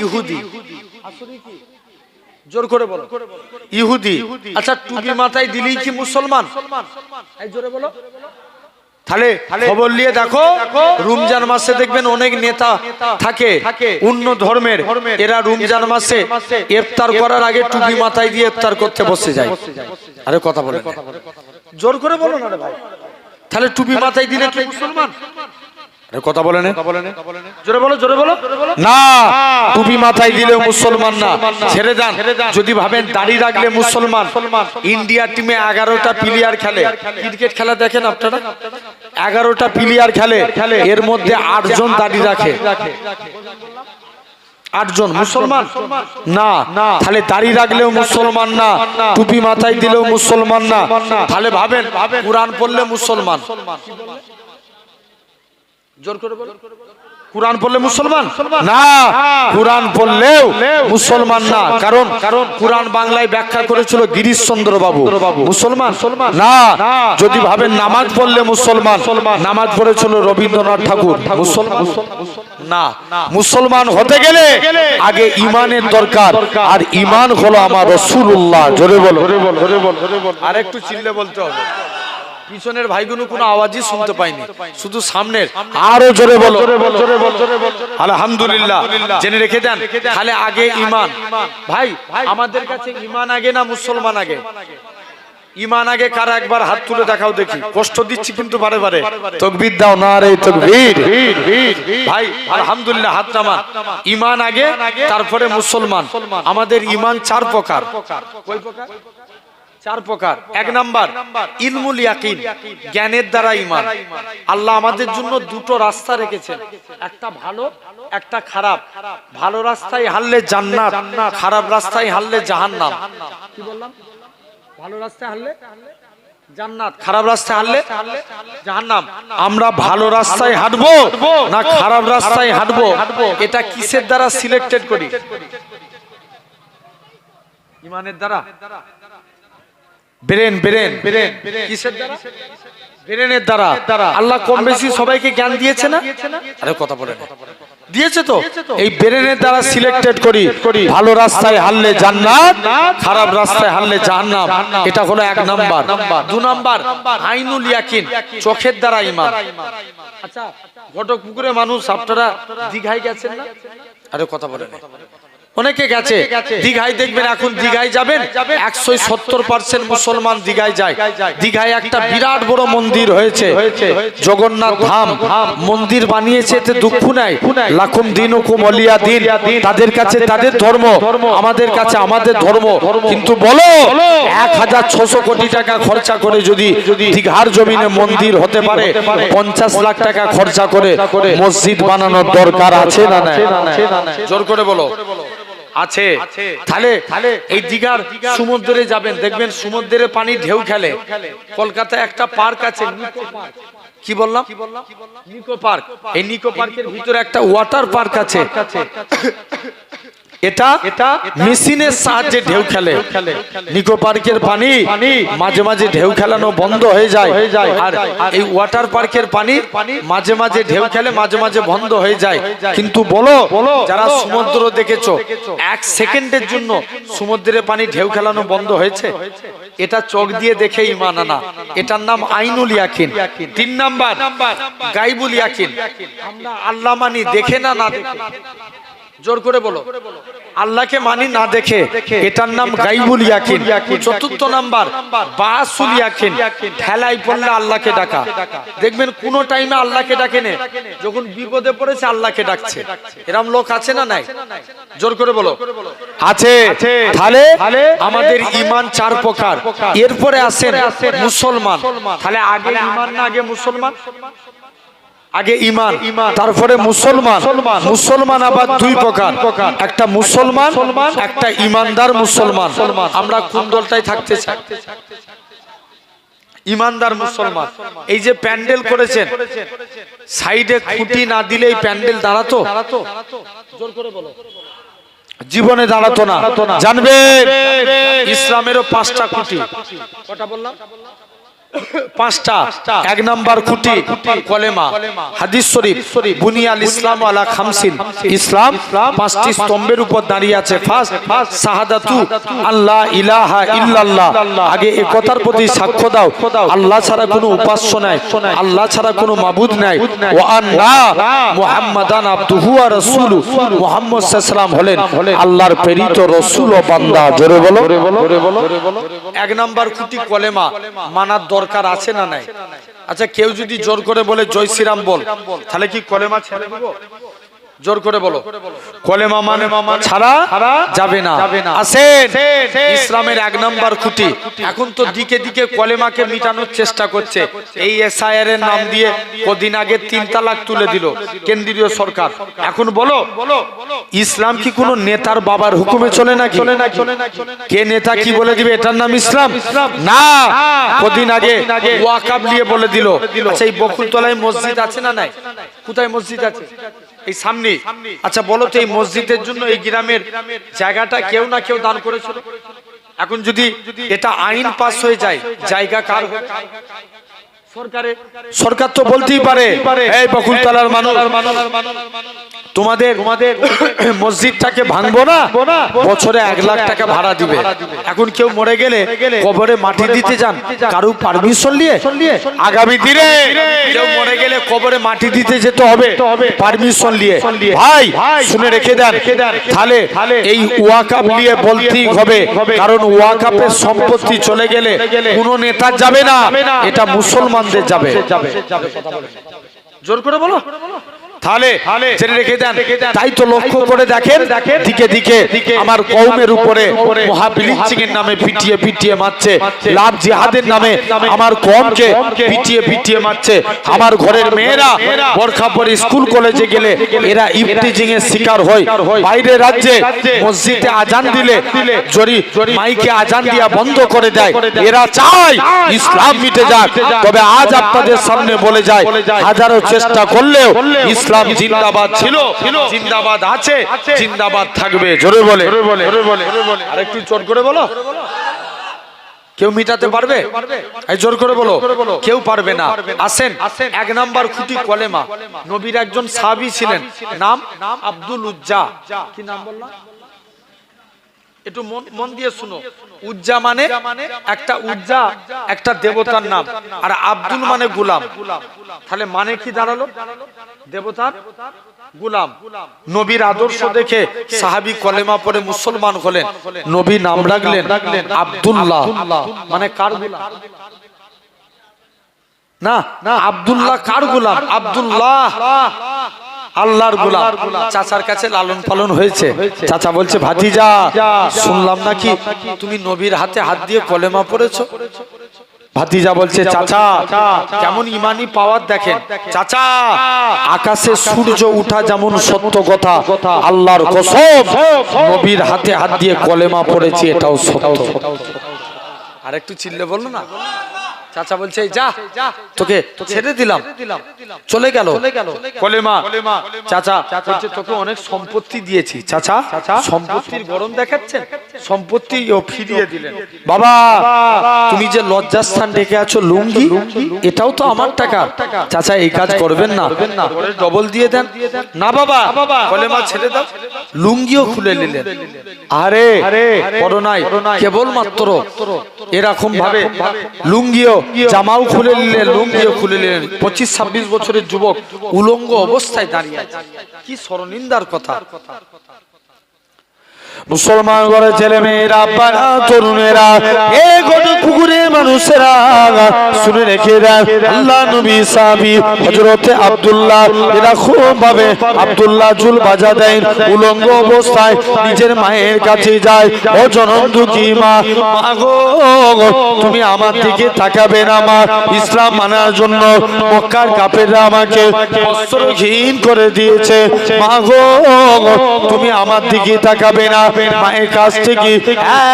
ইহুদি, জোর করে বলো ইহুদি। আচ্ছা টুপি মাথায় দিলেই কি মুসলমান? এই জোরে বলো। তাহলে খবর নিয়ে দেখো, রমজান মাসে দেখবেন অনেক নেতা থাকে অন্য ধর্মের, এরা রমজান মাসে ইফতার করার আগে টুপি মাথায় দিয়ে ইফতার করতে বসে যায়। আরে কথা বলে, জোর করে বলো না রে ভাই। তাহলে টুপি মাথায় দিলে কি মুসলমান? কথা বলে না, জোরে বলো, জোরে বলো না। টুপি মাথায় দিলেও মুসলমান না, ছেড়ে দেন। যদি ভাবেন দাড়ি রাখলে মুসলমান, ইন্ডিয়া টিমে 11টা প্লেয়ার খেলে, ক্রিকেট খেলা দেখেন আপনারা, 11টা প্লেয়ার খেলে, এর মধ্যে 8 জন দাড়ি রাখে। 8 জন মুসলমান না। তাহলে দাড়ি রাখলেও মুসলমান না, টুপি মাথায় দিলেও মুসলমান না। তাহলে ভাবেন কোরআন পড়লে মুসলমান, জোর করে বলো, কোরআন পড়লে মুসলমান না, কোরআন পড়লেও মুসলমান না। কারণ কোরআন বাংলায় ব্যাখ্যা করেছিল গিরিশচন্দ্র বাবু, মুসলমান না। যদি ভাবেন নামাজ পড়লে মুসলমান, নামাজ পড়েছিল রবীন্দ্রনাথ ঠাকুর, মুসলমান না। মুসলমান হতে গেলে আগে ইমানের দরকার, আর ইমান হলো আমার রাসূলুল্লাহ। জোরে বলো, আর একটু চিল্লে বলতে হবে। পিছনের ভাইগুলো কোনো আওয়াজই শুনতে পাইনি, শুধু সামনের। আরো জোরে বলো, আলহামদুলিল্লাহ। জেনে রেখে দেন, তাহলে আগে ইমান। ভাই আমাদের কাছে ইমান আগে না মুসলমান আগে? ইমান আগে কারা একবার হাত তুলে দেখাও দেখি। কষ্ট দিচ্ছি কিন্তু বারে বারে, তাকবীর দাও, নারে তাকবীর। ভাই আলহামদুলিল্লাহ, হাত নামা। ইমান আগে, তারপরে মুসলমান। আমাদের ইমান 4 প্রকার। কয় প্রকার? 4 প্রকার। 1 নাম্বার ইলমুল ইয়াকিন, জ্ঞানের দ্বারা ঈমান। আল্লাহ আমাদের জন্য 2টো রাস্তা রেখেছেন, একটা ভালো একটা খারাপ। ভালো রাস্তায় হারলে জান্নাত, খারাপ রাস্তায় হারলে জাহান্নাম। কি বললাম? ভালো রাস্তায় হারলে জান্নাত, খারাপ রাস্তায় হারলে জাহান্নাম। আমরা ভালো রাস্তায় হাঁটবো না খারাপ রাস্তায় হাঁটবো, এটা কিসের দ্বারা সিলেক্টেড করি? ঈমানের দ্বারা। ব্রেন কিসের দ্বারা? ব্রেনের দ্বারা। আল্লাহ কম বেশি সবাইকে জ্ঞান দিয়েছে না? আরে কথা বলে, দিয়েছে তো। এই ব্রেনের দ্বারা সিলেক্টেড করি, ভালো রাস্তায় হারলে জান্নাত, খারাপ রাস্তায় হারলে জাহান্নাম। এটা হলো 1 নাম্বার। 2 নাম্বার আইনুল ইয়াকিন, চোখের দ্বারা ঈমান। আচ্ছা ঘটকপুকুরে মানুষ, আপনারা দীঘায় গেছেন না? আরে কথা বলে, অনেকে গেছে দীঘায়। দেখবেন এখন দীঘায় যাবেন, 170% মুসলমান দীঘায় যায়। দীঘায় একটা বিরাট বড় মন্দির হয়েছে, জগন্নাথ ধাম মন্দির বানিয়েছে। এতে দুঃখ নাই, লাকুম দিনুকুম ওয়ালিয়া দিন। তাদের কাছে তাদের ধর্ম, আমাদের কাছে আমাদের ধর্ম। কিন্তু বলো 1600 কোটি টাকা খরচা করে যদি দীঘার জমিনে মন্দির হতে পারে, 50 লাখ টাকা খরচা করে মসজিদ বানানোর দরকার আছে না নাই? জোর করে বলো, আছে। তাহলে এই দীঘার সমুদ্রে যাবেন, দেখবেন সমুদ্রের পানি ঢেউ খেলে। কলকাতায় একটা পার্ক আছে, নিকো পার্ক। কি বললাম? নিকো পার্ক। এই নিকো পার্কের ভিতরে একটা ওয়াটার পার্ক আছে। এটা মেশিনের সাহায্যে ঢেউ খেলে। নিকো পার্কের পানি মাঝে মাঝে ঢেউ খেলানো বন্ধ হয়ে যায়, আর এই ওয়াটার পার্কের পানি মাঝে মাঝে ঢেউ খেলে, মাঝে মাঝে বন্ধ হয়ে যায়। কিন্তু বলো যারা সমুদ্র দেখেছো, 1 সেকেন্ডের জন্য সমুদ্রের পানি ঢেউ খেলানো বন্ধ হয়েছে? এটা চোখ দিয়ে দেখে ঈমান আনা, এটার নাম আইনুল ইয়াকিন। 3 নাম্বার গায়বুল ইয়াকিন, আমরা আল্লাহ মানি দেখে না দেখে। জোর করে বলো, আল্লাহকে মানি না দেখে, এটার নাম গায়বুল ইয়াকিন। 4র্থ নাম্বার বাসুল ইয়াকিন, ঠেলাই পড়লে আল্লাহকে ডাকা। দেখবেন কোন টাইমে আল্লাহকে ডাকে না, যখন বিপদে পড়েছে আল্লাহকে ডাকছে। এরকম লোক আছে না নাই? জোর করে বলো, আছে। তাহলে আমাদের ঈমান 4 প্রকার। এরপরে আসেন মুসলমান। তাহলে আগে ঈমান না আগে মুসলমান? আগে ঈমান, তারপরে মুসলমান। মুসলমান আবার 2 প্রকার, একটা মুসলমান, একটা ঈমানদার মুসলমান। আমরা কোন দলটায় থাকতে চাই? ঈমানদার মুসলমান। এই যে প্যান্ডেল করেছেন, সাইডে খুঁটি না দিলে এই প্যান্ডেল দাঁড়াতো? জোর করে বলো, জীবনে দাঁড়াতো না। জানবে ইসলামেরও 5টা খুঁটি। কটা বললাম? পাঁচটা। এক নাম্বার খুঁটি কলেমা, হাদিস শরীফ, বুনিয়াল ইসলাম আলা খামসিন, ইসলাম পাঁচটি স্তম্ভের উপর দাঁড়িয়ে আছে। ফার্স্ট শাহাদাতু আল্লাহ ইলাহা ইল্লাল্লাহ, আগে এই কথার প্রতি সাক্ষ্য দাও আল্লাহ ছাড়া কোনো উপাস্য নাই, আল্লাহ ছাড়া কোনো মাবুদ নাই, ওয়া আন্না মুহাম্মাদান আবদুহু ওয়া রাসূলুহু, মুহাম্মদ সাল্লাল্লাহু আলাইহি ওয়াসাল্লাম হলেন আল্লাহর প্রেরিত রাসূল ও বান্দা। জোরে বলো। এক নাম্বার খুঁটি কলেমা, মানার দরকার আছে না নাই? আচ্ছা, কেউ যদি জোর করে বলে জয় শ্রীরাম বল, তাহলে কি কলেমা ছেড়ে দেব? জোর করে বলো, কলেমা মানে ছাড়া যাবে না। আসেন, ইসলামের এক নাম্বার খুঁটি। এখন তো দিকে দিকে কলেমাকে মিটানোর চেষ্টা করছে। এই এসআইআর এর নাম দিয়ে কদিন আগে 3 তালাক তুলে দিল কেন্দ্রীয় সরকার। এখন বলো, ইসলাম কি কোনো নেতার বাবার হুকুমে চলে নাকি? কে নেতা কি বলে দিবে এটার নাম ইসলাম? না। কদিন আগে ওয়াকফ নিয়ে বলে দিল। আচ্ছা, এই বকুলতলায় মসজিদ আছে না নাই? কোথায় মসজিদ আছে? এই সামনে। আচ্ছা বলো তো, এই মসজিদের জন্য এই গ্রামের জায়গাটা কেউ না কেউ দান করেছিল? এখন যদি এটা আইন পাস হয়ে যায়, জায়গা কার হবে? সরকার তো বলতেই পারে, এই বকুলতলার মানুষ, তোমাদের মসজিদটাকে ভাঙবো না, বছরে 1 লাখ টাকা ভাড়া দিবে। এখন কেউ মরে গেলে কবরে মাটি দিতে যান, কারো পারমিশন নিয়ে? আগামী দিনে কেউ মরে গেলে কবরে মাটি দিতে যেতে হবে পারমিশন নিয়ে। ভাই শুনে রেখে দেন, তাহলে এই ওয়াকফ নিয়ে বলতেই হবে, কারণ ওয়াকফের সম্পত্তি চলে গেলে কোনো নেতা যাবে না, এটা মুসলমানদের যাবে। জোর করে বলো। তাহলে জেনে রেখে দেন। তাই তো লক্ষ্য করে দেখেন, দিকে দিকে আমার কওমের উপরে মহাবিলিচিং এর নামে পিটিয়ে পিটিয়ে মারছে, লাভ জিহাদের নামে আমার কওমকে পিটিয়ে পিটিয়ে মারছে। আমার ঘরের মেয়েরা বোরখা পরে স্কুল কলেজে গেলে এরা ইফটিজিং এর শিকার হয়। বাইরে রাজ্যে মসজিদে আজান দিলে জরি মাইকে আজান দিয়া বন্ধ করে দেয়। এরা চায় ইসলাম মিটে যাক। তবে আজ আপনাদের সামনে বলে যায়, হাজারো চেষ্টা করলেও ইসলাম জিন্দাবাদ ছিল, জিন্দাবাদ আছে, জিন্দাবাদ থাকবে। জোরে বলে, আর একটু জোর করে বলো। কেউ মিটাতে পারবে? এই জোর করে বলো, কেউ পারবে না। আসেন, এক নাম্বার খুঁটি কলেমা। নবীর একজন সাহাবী ছিলেন, নাম আব্দুল উজ্জা। কি নাম বললাম? একটু মন দিয়ে শুনো। উজ্জা মানে একটা, উজ্জা একটা দেবতার নাম, আর আব্দুল মানে গোলাম। তাহলে মানে কি দাঁড়ালো? দেবতার গোলাম। নবীর আদর্শ দেখে সাহাবী কলেমা পড়ে মুসলমান হলেন। নবী নাম রাখলেন আব্দুল্লাহ। মানে কার গোলাম? না, আব্দুল্লাহ কার গোলাম? আব্দুল্লাহ আল্লাহর গোলাম। চাচার কাছে লালন পালন হয়েছে। চাচা বলছে, ভাতিজা শুনলাম নাকি তুমি নবীর হাতে হাত দিয়ে কলেমা পড়েছো? ভাতিজা বলছে, চাচা কেমন ইমানি পাওয়ার দেখেন। চাচা, আকাশে সূর্য উঠা যেমন সত্য কথা, আল্লাহর কসম নবীর হাতে হাত দিয়ে কলেমা পড়েছি এটাও সত্য। আর একটু চিল্লে বললো না? চাচা বলছে, যা তোকে ছেড়ে দিলাম, চলে গেল কলেমা। চাচা বলছে, তোকে অনেক সম্পত্তি দিয়েছি। চাচা সম্পত্তির গরম দেখাচ্ছেন, সম্পত্তি ফিরিয়ে দিলেন। বাবা, তুমি যে লজ্জাস্থান ডেকে আছো লুঙ্গি, এটাও তো আমার টাকা। চাচা এই কাজ করবেন না, ডবল দিয়ে দেন। না বাবা, কলেমা ছেড়ে দাও। লুঙ্গিও খুলে নিলেন। আরে করোনায় কেবলমাত্র এরকম ভাবে লুঙ্গিও, জামাও খুলে নিলেন, লুঙ্গিও খুলে নিলেন। 25-26 বছরের যুবক উলঙ্গ অবস্থায় দাঁড়িয়ে আছে। কি শরনিন্দার কথা। মুসলমান ঘরে ছেলে মেয়েরা, আব্বারা, তরুণেরা, এই গোটা কুকুরে মানুষেরা শুনে রেখে দেন, আল্লাহ নবী সাহাবী হযরতে আব্দুল্লাহ এরা খুব ভাবে আব্দুল্লাহ জুল বাজা দেন। উলঙ্গ অবস্থায় নিজের মায়ের কাছে যায়, ও জনম দুঃখী মা, মাগো তুমি আমার দিকে তাকাবে না মা? ইসলাম মানার জন্য মক্কার কাফেররা আমাকে বস্ত্রহীন করে দিয়েছে, মাগো তুমি আমার দিকে তাকাবে না? মায়ের কাছ থেকে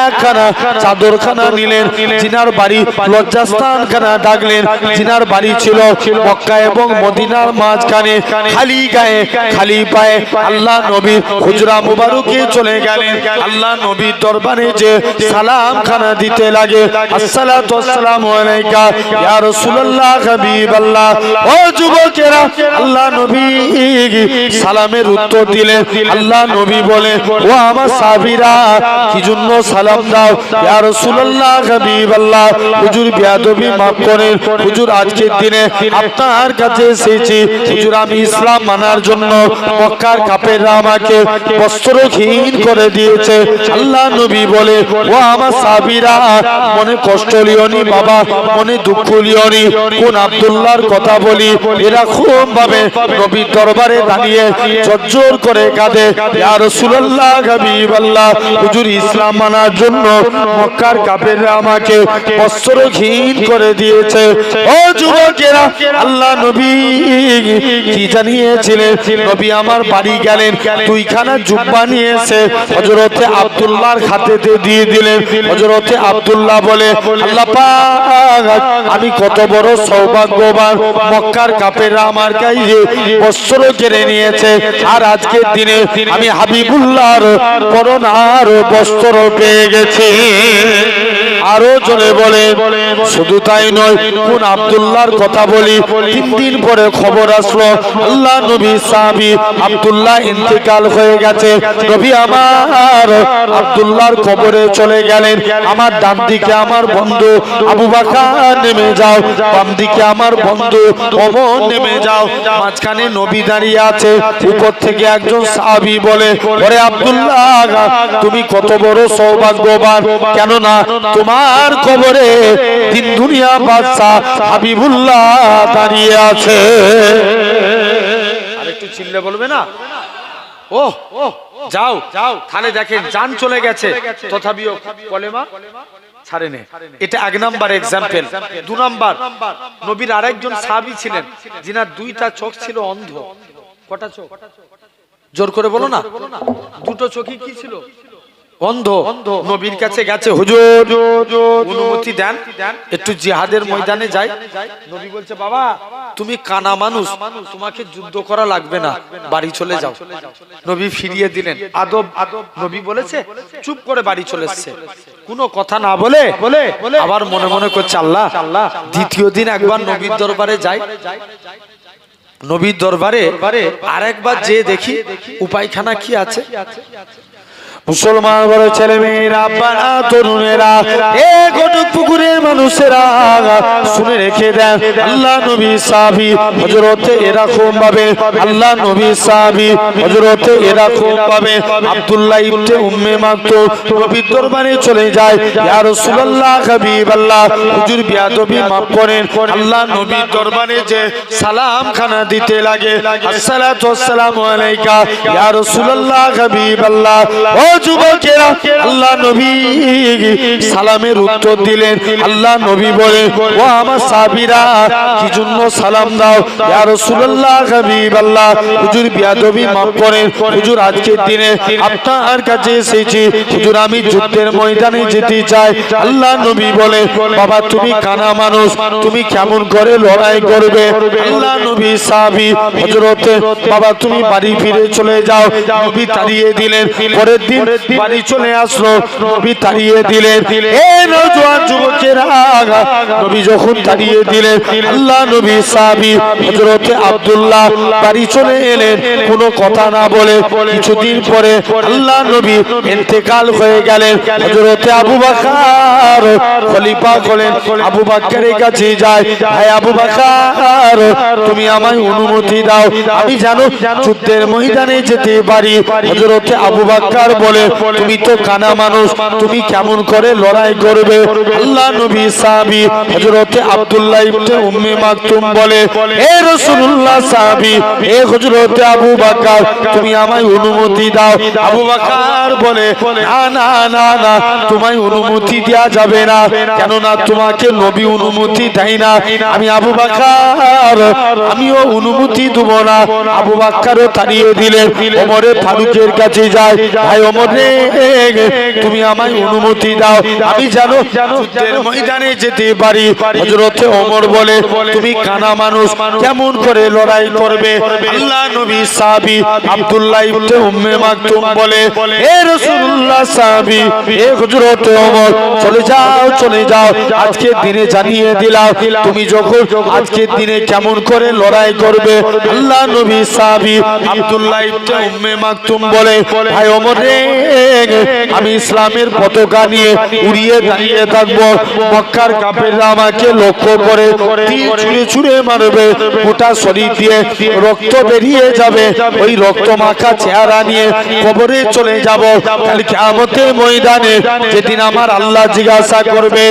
একখানা চাদরখানা নিলেন, জিনার বাড়ি লজ্জাস্থানখানা ডাকলেন। জিনার বাড়ি ছিল মক্কা এবং মদিনার মাঝখানে, খালি গায়ে খালি পায়ে আল্লাহ নবী হুজরা মুবারকে চলে গেলেন। আল্লাহ নবীর দরবারে যে সালাম খানা দিতে লাগে, আসসালাতু ওয়াসসালামু আলাইকা ইয়া রাসূলুল্লাহ হাবিবাল্লাহ। ও যুবকেরা, আল্লাহ নবী সালামের উত্তর দিলেন। আল্লাহ নবী বলে, ও আমার সাহাবীরা, কি জন্য সালাম দাও? ইয়া রাসূলুল্লাহ হাবিবাল্লাহ, হুজুর বেয়াদবি মাফ করেন, হুজুর আজকের দিনে আপনার কাছে এসেছি, হুজুর আমি ইসলাম মানার জন্য। মক্কার কাফেররা আমাকে বস্ত্রহীন করে দিয়েছে। আল্লাহ নবী বলে, ও আমার সাহাবীরা, মনে কষ্ট লিওনি বাবা, মনে দুঃখ লিওনি। কোন আব্দুল্লাহর কথা বলি? এরকম ভাবে নবীর দরবারে দাঁড়িয়ে ঝরঝর করে কাঁদে, ইয়া রাসূলুল্লাহ হাবিবাল্লাহ, হুজুর ইসলাম মানার জন্য মক্কার কাফেররা আমাকে বস্ত্রহীন করে দিয়েছে। ও যুবকেরা, আল্লাহ নবী কি জানিয়েছিলেন? নবী আমার বাড়ি গেলেন, দুইখানা জুব্বা নিয়ে এসে হযরতে আব্দুল্লাহর হাতেতে দিয়ে দিলেন। হযরতে আব্দুল্লাহ বলে, আল্লাহ পাক, আমি কত বড় সৌভাগ্যবান, মক্কার কাফেররা আমার কাছে বস্ত্র কেড়ে নিয়েছে, আর আজকের দিনে আমি হাবিবুল্লাহর পরনার বস্ত্র পেয়ে গেছি। আরো জোরে বলে, শুধু তাই নয়, কোন আব্দুল্লাহর কথা বলি? 3 দিন পরে খবর আসলো আল্লাহ নবী সাহাবী আব্দুল্লাহ ইন্তেকাল হয়ে গেছে। নবী আমার আব্দুল্লাহর কবরে চলে গেলেন। আমার ডান দিকে আমার বন্ধু আবু বকর নেমে যাও, বাম দিকে আমার বন্ধু ওমর নেমে যাও, মাঝখানে নবী দাঁড়িয়ে আছে। উপর থেকে একজন সাহাবী বলে, ওরে আব্দুল্লাহ, তুমি কত বড় সৌভাগ্যবান, কেননা তোমার কবরে দিন দুনিয়া বাদশা হাবিবুল্লাহ দাঁড়িয়ে আছে। আরেকটু চিল্লে বলবে না? ও যাও যাও, তাহলে দেখেন জান চলে গেছে, তথাপিও কলেমা ছাড়েনি। এটা 1 নাম্বার এক্সাম্পল। 2 নাম্বার, নবীর আরেকজন সাহাবী ছিলেন, যিনার 2টা চোখ ছিল অন্ধ। কটা চোখ? জোর করে বলো না। 2টো চোখই কি ছিল? অন্ধ। নবীর কাছে গেছে, হুজুর অনুমতি দেন, একটু জিহাদের ময়দানে যাই। নবী বলছে, বাবা তুমি কানা মানুষ, তোমাকে যুদ্ধ করা লাগবে না, বাড়ি চলে যাও। নবী ফিরিয়ে দিলেন। আদব নবী বলেছে, চুপ করে বাড়ি চলে এসেছে, কোনো কথা না বলে। আবার মনে মনে করছে, আল্লাহ, দ্বিতীয় দিন একবার নবীর দরবারে যাই। নবীর দরবারে আরেকবার যে দেখি উপায়খানা কি আছে। মুসলমান বড় ছেলে মেয়েরা, আব্বারা, তরুণেরা, এ গোটক পুকুরের মানুষেরা, শুনে রেখে দেন, আল্লাহ নবী সাহাবী হযরতে এরকম ভাবে, আল্লাহ নবী সাহাবী হযরতে এরকম ভাবে আব্দুল্লাহ ইবনে উম্মে মাকতুম নবীর দরবারে চলে যায়। ইয়া রাসূলুল্লাহ হাবিবাল্লাহ, হুজুর বিয়াদবি মাফ করেন। আল্লাহ নবীর দরবারে যে সালাম খানা দিতে লাগে, আসসালাতু ওয়াসসালামু আলাইকা ইয়া রাসূলুল্লাহ হাবিবাল্লাহ। ও যুবকেরা, আল্লাহ নবী সালামের উত্তর দিলেন। আল্লাহ নবী বলে, ও আমার সাহাবীরা, কি জন্য সালাম দাও? ইয়া রাসূলুল্লাহ হাবিবাল্লাহ, হুজুর বিয়াদবি মাফ করেন, হুজুর আজকের দিনে আপনার কাছে এসেছি, হুজুর আমি যুদ্ধের ময়দানে যেতে চাই। আল্লাহ নবী বলে, বাবা তুমি কানা মানুষ, তুমি কেমন করে লড়াই করবে? আল্লাহ নবী সাহাবী হযরতে, বাবা তুমি বাড়ি ফিরে চলে যাও। নবী তাড়িয়ে দিলেন। পরের দিন বাড়ি চলে আসলো, নবী তাড়িয়ে দিলেন। এ নওজোয়ান যুবকেরা, নবী যখন তাড়িয়ে দিলেন, আল্লাহ নবী সাহাবী হযরতে আব্দুল্লাহ বাড়ি চলে এলেন, কোনো কথা না বলে। কিছুদিন পরে আল্লাহ নবী ইন্তেকাল হয়ে গেলেন। হযরতে আবু বকর খলিফা হলেন। আবু বকরের কাছে যায়, ভাই আবু বকর, তুমি আমায় অনুমতি দাও, আমি জানো যুদ্ধের ময়দানে যেতে পারি। হযরতে আবু বকর বলে, তুমি তো কানা মানুষ, তুমি কেমন করে লড়াই করবে? আল্লাহ নবী সাহাবী হযরতে আব্দুল্লাহ ইবনে উম্মে মাকতুম বলে, হে রাসূলুল্লাহ সাহাবী, হে হযরতে আবু বকর, তুমি আমায় অনুমতি দাও। আবু বকর বলে, না না না না, তোমায় অনুমতি দেয়া যাবে না, কেননা তোমাকে নবী অনুমতি দেয় না। আমি আবু বকর, আমিও অনুমতি দেব না। আবু বকরও তাড়িয়ে দিলেন। ওমরে ফারুকের কাছে যায়, ভাই ওমর রে তুমি আমায় অনুমতি দাও, আমি জানো যুদ্ধের ময়দানে যেতে পারি। হযরত ওমর বলে তুমি কানা মানুষ কেমন করে লড়াই করবে? আল্লাহ নবী সাহাবী আব্দুল্লাহ ইবনে উম্মে মাকতুম বলে হে রাসূলুল্লাহ সাহাবী হে হযরত ওমর চলে যাও আজকের দিনে জানিয়ে দিলাম তুমি যখন আজকের দিনে কেমন করে লড়াই করবে। আল্লাহ নবী সাহাবী আব্দুল্লাহ ইবনে উম্মে মাকতুম বলে ভাই ওমর রে আমি ইসলামের পতাকা নিয়ে উড়িয়ে দাঁড়িয়ে থাকবো, মক্কার কাফেররা আমাকে লক্ষ্য করে তীর ছুঁড়ে ছুঁড়ে মারবে, গোটা শরীর দিয়ে রক্ত বেরিয়ে যাবে, ওই রক্ত মাখা চেহারা নিয়ে কবরে চলে যাব। কাল কিয়ামতের ময়দানে যেদিন আমার আল্লাহ জিজ্ঞাসা করবে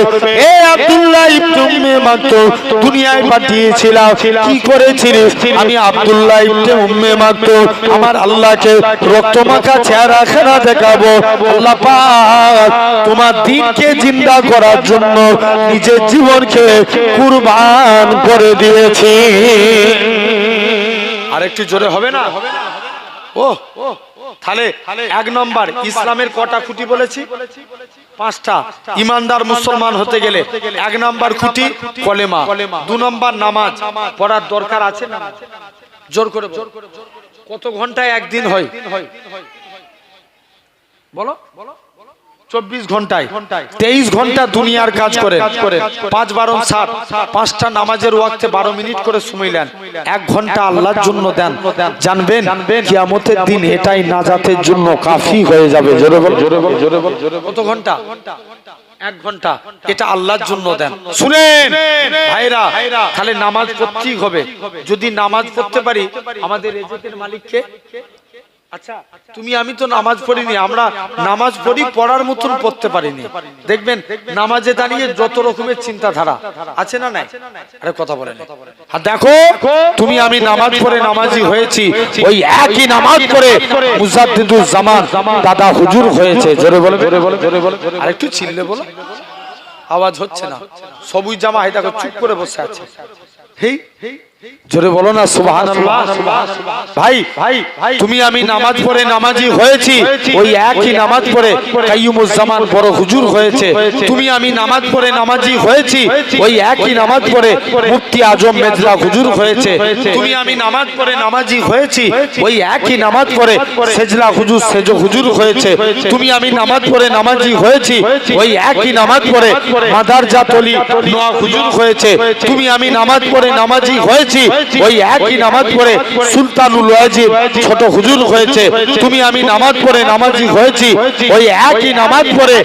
এ আব্দুল্লাহ ইবনে উম্মে মাকতুম দুনিয়ায় পাঠিয়েছিলাম কি করেছিলিস? আমি আব্দুল্লাহ ইবনে উম্মে মাকতুম আমার আল্লাহকে রক্তমাখা চেহারাখানা দেখাবো। আল্লাহ পাক তোমার দ্বীনকে জিন্দা করার জন্য নিজের জীবনকে কুরবান করে দিয়েছি। আরেকটু জোরে হবে না? ও তাহলে এক নম্বর ইসলামের কটা খুঁটি বলেছি? 5টা। ইমানদার মুসলমান হতে গেলে এক নম্বর খুঁটি কলেমা, 2 নম্বর নামাজ পড়ার দরকার আছে না? জোর করে কত ঘন্টায় একদিন হয় বলো? 24 ঘন্টায় 23 ঘন্টা দুনিয়ার কাজ করে 5 12 60 5টা নামাজের ওয়াক্তে 12 মিনিট করে সময় নেন, 1 ঘন্টা আল্লাহর জন্য দেন, জানবেন কিয়ামতের দিন এটাই নাজাতের জন্য কাফি হয়ে যাবে। জোরে বল। কত ঘন্টা? 1 ঘন্টা, এটা আল্লাহর জন্য দেন। শুনেন ভাইরা, তাহলে নামাজ পড়তেই হবে। যদি নামাজ পড়তে পারি আমাদের রিজিকের মালিককে। আচ্ছা তুমি আমি তো নামাজ পড়িনি, আমরা নামাজ পড়ি পড়ার মতন পড়তে পারিনি। দেখবেন নামাজে দাঁড়িয়ে যত রকমের চিন্তাধারা আছে না নাই? আরে কথা বলেন। আর দেখো তুমি আমি নামাজ পড়ে নামাজি হয়েছি, ওই একই নামাজ পড়ে মুজাদ্দিদুল জামান দাদা হুজুর হয়েছে। জোরে বলে আরেকটু চিল্লে বলো, আওয়াজ হচ্ছে না। সবুজ জামা হয় দেখো চুপ করে বসে আছে। জোরে বলো না সুবহানাল্লাহ। ভাই তুমি আমি নামাজ পড়ে নামাজি হয়েছি, ওই একই নামাজ পড়ে কাইয়ুমুজ জামান বড় হুজুর হয়েছে। তুমি আমি নামাজ পড়ে নামাজি হয়েছি, ওই একই নামাজ পড়ে মুফতি আজম মেজলা হুজুর হয়েছে। তুমি আমি নামাজ পড়ে নামাজি হয়েছি, ওই একই নামাজ পড়ে সেজলা হুজুর সেজো হুজুর হয়েছে। তুমি আমি নামাজ পড়ে নামাজি হয়েছি, ওই একই নামাজ পড়ে মাদারজাতলি নোয়া হুজুর হয়েছে। তুমি আমি নামাজ পড়ে নামাজি হয়েছি, ওই একই নামাজ পড়ে সুলতানুল ওয়াজিব ছোট হুজুর হয়েছে। তুমি আমি নামাজ পড়ে নামাজি হয়েছি, ওই একই নামাজ পড়ে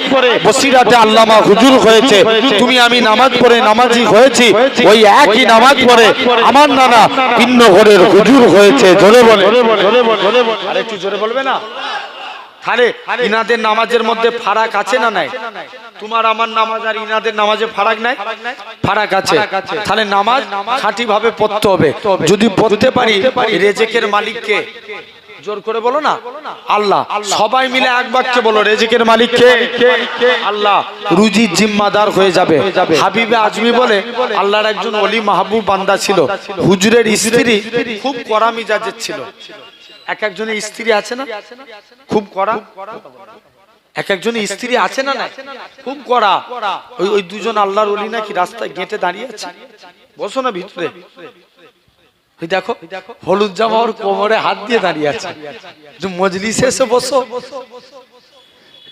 বসিরাতে আল্লামা হুজুর হয়েছে। তুমি আমি নামাজ পড়ে নামাজি হয়েছি, ওই একই নামাজ পড়ে আমার নানা পিন্নঘরের হুজুর হয়েছে। জোরে বলে আরেকটু জোরে বলবে না? তাহলে ইনাদের নামাজের মধ্যে ফারাক আছে না নাই? তোমার আমার নামাজ আর ইনাদের নামাজে ফারাক নাই? ফারাক আছে। তাহলে নামাজ খাঁটি ভাবে পড়তে হবে। যদি পড়তে পারি রেজেকের মালিককে, জোর করে বলো না আল্লাহ। সবাই মিলে এক বাক্যে বলো রেজেকের মালিক কে? আল্লাহ। রুজির জিম্মাদার হয়ে যাবে। হাবিবে আজমি বলে আল্লাহর একজন ওলি মাহবুব বান্দা ছিল, হুজুরের স্ত্রী খুব কড়া মিজাজের ছিল। এক একজনের স্ত্রী আছে না খুব কড়া? এক একজনের স্ত্রী আছে না না খুব কড়া। ওই দুজন আল্লাহর ওলি নাকি রাস্তায় গেটে দাঁড়িয়ে আছে, বসো না ভিতরে। দেখো হলুদ জামা ওর কোমরে হাত দিয়ে দাঁড়িয়ে আছে, মজলিসে এসে বসো।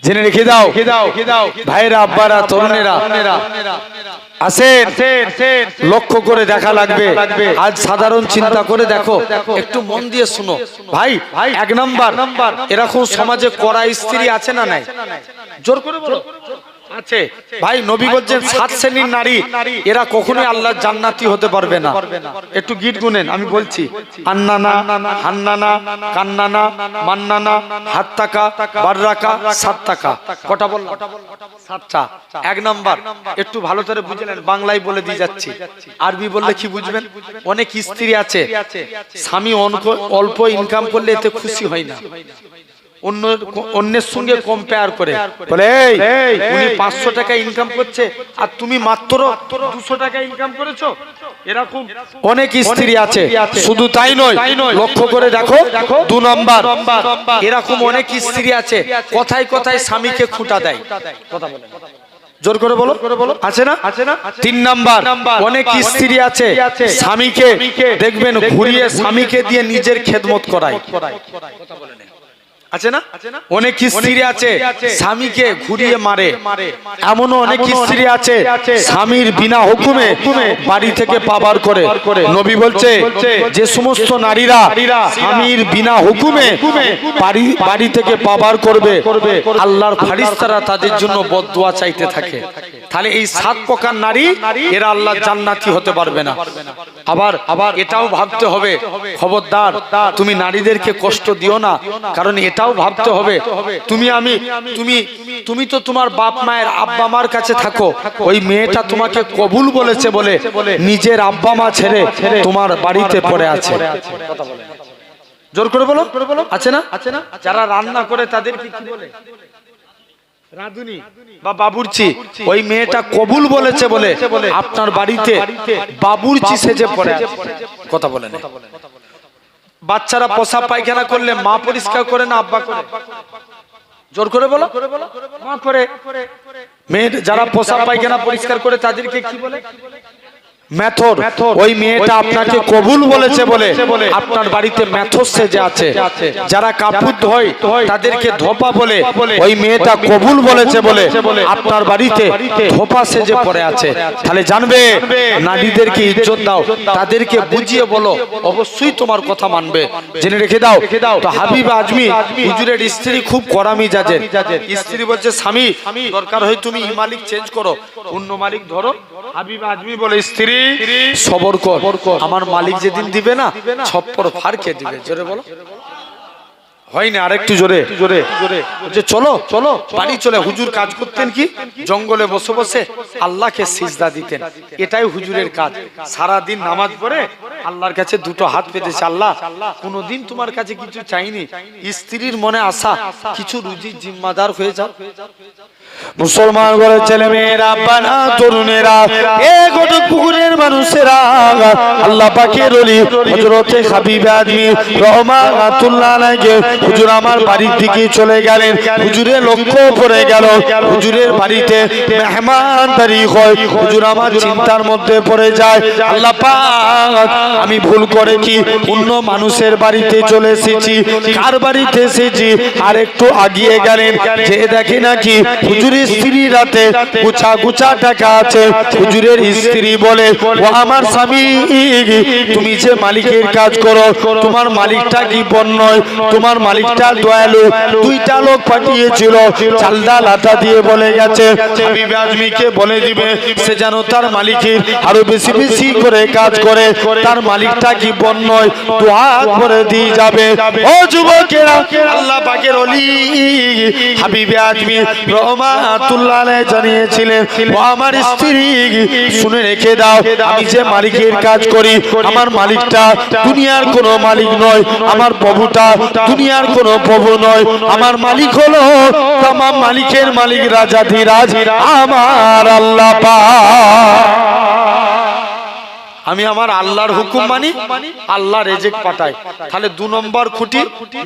জেনে রেখে দাও ভাইরা, আব্বারা, তরুণেরা আসেন, লক্ষ্য করে দেখা লাগবে। আজ সাধারণ চিন্তা করে দেখো, একটু মন দিয়ে শুনো ভাই। 1 নাম্বার এরকম সমাজে কড়া স্ত্রী আছে না নাই? জোর করে বলো আছে। ভাই নবী বলছেন 7 শ্রেণীর নারী এরা কখনোই আল্লাহর জান্নাতি হতে পারবে না। একটু গীত গুনেন, আমি বলছি। আন্নানা, হান্নানা, কান্নানা, মান্নানা, হাত্তাকা, বাররাকা, সাত্তাকা। কটা বল? 7টা। 1 নাম্বার একটু ভালো করে বুঝলেন, বাংলায় বলে দিয়ে যাচ্ছি, আরবি বললে কি বুঝবেন? অনেক স্ত্রী আছে স্বামী অল্প ইনকাম করলে এতে খুশি হয় না, অন্যের সঙ্গে কম্পেয়ার করে বলে উনি 500 টাকা ইনকাম করছে আর তুমি মাত্র 200 টাকা ইনকাম করেছো, এরকম অনেক স্ত্রী আছে। শুধু তাই নয়, লক্ষ্য করে দেখো 2 নম্বর, এরকম অনেক স্ত্রী আছে কথায় কথায় স্বামীকে খুঁটা দেয়। কথা বলে জোর করে বলো, আছে না? 3 নাম্বার, অনেক স্ত্রী আছে স্বামীকে দেখবেন ঘুরিয়ে স্বামীকে দিয়ে নিজের খেদমত করায়। কথা বলে আছে না? অনেক স্ত্রী আছে স্বামীকে ঘুরিয়ে মারে, এমনও অনেক স্ত্রী আছে স্বামীর বিনা হুকুমে বাড়ি থেকে পাবার করে। নবী বলছে যে সমস্ত নারীরা স্বামীর বিনা হুকুমে বাড়ি থেকে পাবার করবে, আল্লাহর ফেরেশতারা তাদের জন্য বদদুয়া চাইতে থাকে। তাহলে এই 7 প্রকার নারী, এরা আল্লাহর জান্নাতি হতে পারবে না। আবার এটাও ভাবতে হবে, খবরদার তুমি নারীদেরকে কষ্ট দিও না, কারণ এটাও ভাবতে হবে তুমি তো তোমার বাপ মায়ের আব্বা মার কাছে থাকো, ওই মেয়েটা তোমাকে কবুল বলেছে বলে নিজের আব্বা মা ছেড়ে তোমার বাড়িতে পড়ে আছে। জোর করে বলো, আছে না? যারা রান্না করে তাদেরকে কি বলে? রাঁধুনি বা বাবুর্চি। ওই মেয়েটা কবুল বলেছে বলে আপনার বাড়িতে বাবুর্চি সেজে পড়ে আছে। কথা বলেন। বাচ্চারা প্রসাব পায়খানা করলে মা পরিষ্কার করে না আব্বা করে? জোর করে বলো, মা করে। মেয়ে যারা প্রসাব পায়খানা পরিষ্কার করে তাদেরকে কি বলে? মেথর। ওই মেয়েটা আপনাকে কবুল বলেছে বলে আপনার বাড়িতে মেথর সেজে আছে। যারা কাপড় ধোয় তাদেরকে ধোপা বলে, ওই মেয়েটা কবুল বলেছে বলে আপনার বাড়িতে ধোপা সেজে পড়ে আছে। তাহলে জানবে নারীদেরকে ইজ্জত দাও, তাদেরকে বুঝিয়ে বলো, অবশ্যই তোমার কথা মানবে। জেনে রেখে দাও। তো হাবিব আজমি হুজুরের স্ত্রী খুব কড়া মিজাজের। স্ত্রী বলছে স্বামী দরকার হয় তুমি মালিক চেঞ্জ করো, অন্য মালিক ধরো। হাবিব আজমি বলে স্ত্রী সবর কর, আমার মালিক যেদিন দিবে না ছপ্পর ফাড়কে দিবে। জোরে বলো, হয় না? আরেকটু জোরে যে চলো বাড়ি চলে। হুজুর কাজ করতেন কি? জঙ্গলে বসে বসে আল্লাহকে সিজদা দিতেন। এটাই হুজুরের কাজ। সারা দিন নামাজ পড়ে আল্লাহর কাছে দুটো হাত পেতেছে, আল্লাহ কোনোদিন তোমার কাছে কিছু চাইনি, স্ত্রীর মনে আশা কিছু রুজির জিম্মাদার হয়ে যাও। মুসলমান ঘরের ছেলে মেয়েরা, বানা তরুণেরা, এ গোটা পুকুরের মানুষেরা, আল্লাহ পাকের ওলি হযরতে হাবিব আজমি রহমাতুল্লাহ আলাইহি হুজুর আমার বাড়ির দিকে চলে গেলেন। হুজুরের লক্ষ্য পড়ে গেল হুজুরের বাড়িতে মেহমানদারি হয়। হুজুর আমার চিন্তার মধ্যে পড়ে যায়, আল্লাহ পাক আমি ভুল করে কি অন্য মানুষের বাড়িতে চলে এসেছি? কার বাড়িতে এসেছি? আর একটু আগিয়ে গেলেন, যে দেখি নাকি হুজুরের স্ত্রী রাতে গুছা টাকা আছে। হুজুরের স্ত্রী বলে, ও আমার স্বামী, তুমি যে মালিকের কাজ করো, তোমার মালিকটা কি বন্যয়? তোমার মালিকটা দয়ালু। 2টা লোক পাঠিয়েছিল, চাল ডাল আটা দিয়ে বলে গেছে হাবিব আজমিকে বলে দিবে সে যেন তার মালিকের আরো বেশি বেশি করে কাজ করে। তার মালিকটা কি বন্যয়? দোয়া করে দিয়ে যাবে। ও যুবকেরা, আল্লাহ পাকের ওলি হাবিব আজমি রহমাতুল্লাহ আলাইহি জানিয়েছিলেন, ও আমার স্ত্রী শুনে রেখে দাও, আমি যে মালিকের কাজ করি, আমার মালিকটা দুনিয়ার কোনো মালিক নয়, আমার প্রভুটা দুনিয়ার কোনো প্রভু নয়, আমার মালিক হলো তামাম মালিকের মালিক, রাজাধিরাজ আমার আল্লাহ পাক। আমি আমার আল্লাহর হুকুম মানি, আল্লাহ রেজেক পাঠায়। তাহলে 2 নম্বর খুঁটি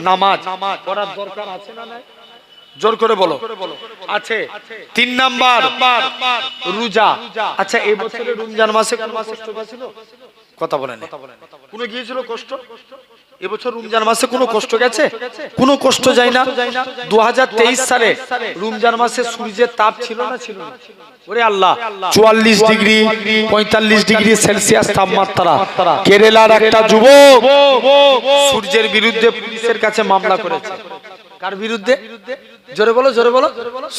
নামাজ পড়ার দরকার আছে না নাই? জোর করে বলো, আছে। 3 নাম্বার রোজা। আচ্ছা, এই বছরে রমজান মাসে কোন কষ্ট গেছিল? কথা বলেন, কোন গিয়েছিল কষ্ট? এবছর রমজান মাসে কোনো কষ্ট গেছে? কোনো কষ্ট যায় না। 2023 সালে রমজান মাসে সূর্যের তাপ ছিল না? ছিল না। ওরে আল্লাহ, 44 ডিগ্রি 45 ডিগ্রি সেলসিয়াস তাপমাত্রা। কেরালার একটা যুবক সূর্যের বিরুদ্ধে পুলিশের কাছে মামলা করেছে। কার বিরুদ্ধে? জোরে বলো, জোরে বলো।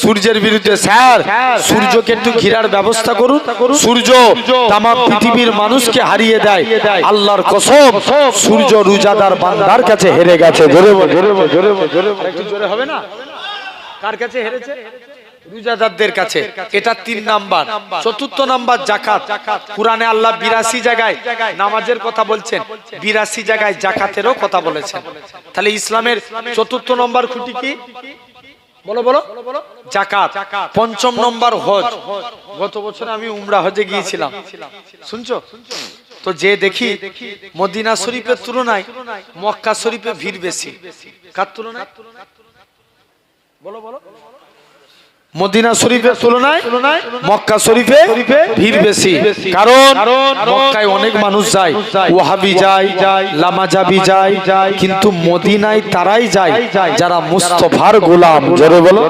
সূর্যের বিরুদ্ধে। স্যার, সূর্যকে একটু ঘিরার ব্যবস্থা করুন। সূর্য তামাম পৃথিবীর মানুষকে হারিয়ে দেয়। আল্লাহর কসম, সূর্য রোজাদার বান্দার কাছে হেরে গেছে। জোরে বলো, জোরে বলো, জোরে বলো, জোরে বলো। একটু জোরে হবে না? কার কাছে হেরেছে? রোজাদারদের কাছে। এটা 3 নাম্বার। 4th নাম্বার যাকাত। কুরআনে আল্লাহ 82 জায়গায় নামাজের কথা বলছেন, 82 জায়গায় যাকাতেরও কথা বলেছেন। তাহলে ইসলামের 4th নম্বর খুঁটি কি? বলো বলো। যাকাত। 5ম নম্বর হজ। গত বছর আমি উমরা হজে গিয়েছিলাম, শুনছো তো? যে দেখি মদিনা শরীফের তুলনায় মক্কা শরীফে ভিড় বেশি। কার তুলনায়? বলো বলো। মদিনা শরীফের তুলনায় মক্কা শরীফে ভিড় বেশি। কারণ মক্কায় অনেক মানুষ যায়, ওয়াহাবি যায়, লামাজাবি যায়, কিন্তু মদিনায় তারাই যায় যারা মুস্তাফার গোলাম। জোরে বলো।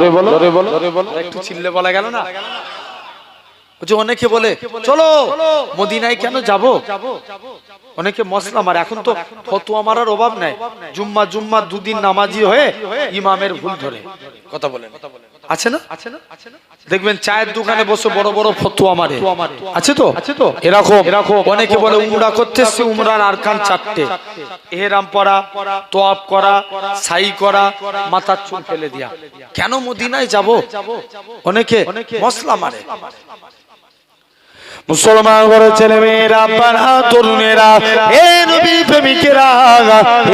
একটু চিল্লে বলা গেল না? অনেকে বলে চলো মদিনায় কেন যাব, অনেকে মশলা মারে। এখন তো ফতোয়া মারার অভাব নাই, জুম্মা 2 দিন নামাজি হয়ে ইমামের ভুল ধরে কথা বলে। আছে না? দেখবেন চায়ের দোকানে বসে বড় বড় ফতোয়া মারে, আছে তো? এরকম অনেকে বলে উমরা করতে এসেছে, উমরার আরকান 4টে, ইহরাম পরা, তোয়াফ করা, সাই করা, মাথার চুল ফেলে দিয়া। কেন মদিনায় যাব? অনেকে মশলা মারে। মুসলমান ঘরে ছেলে মেয়েরা, পাড়া তরুণেরা, এ নবী প্রেমিকেরা,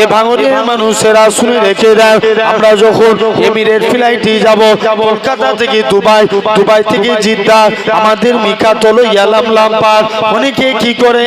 এ ভাঙনের মানুষেরা শুনে রেখে দেন। আমরা যখন এমিরেট ফ্লাইটে যাব কলকাতা থেকে দুবাই, দুবাই থেকে জিদ্দা, আমাদের মিকাত হলো ইয়ালাম পার। অনেকে কি করে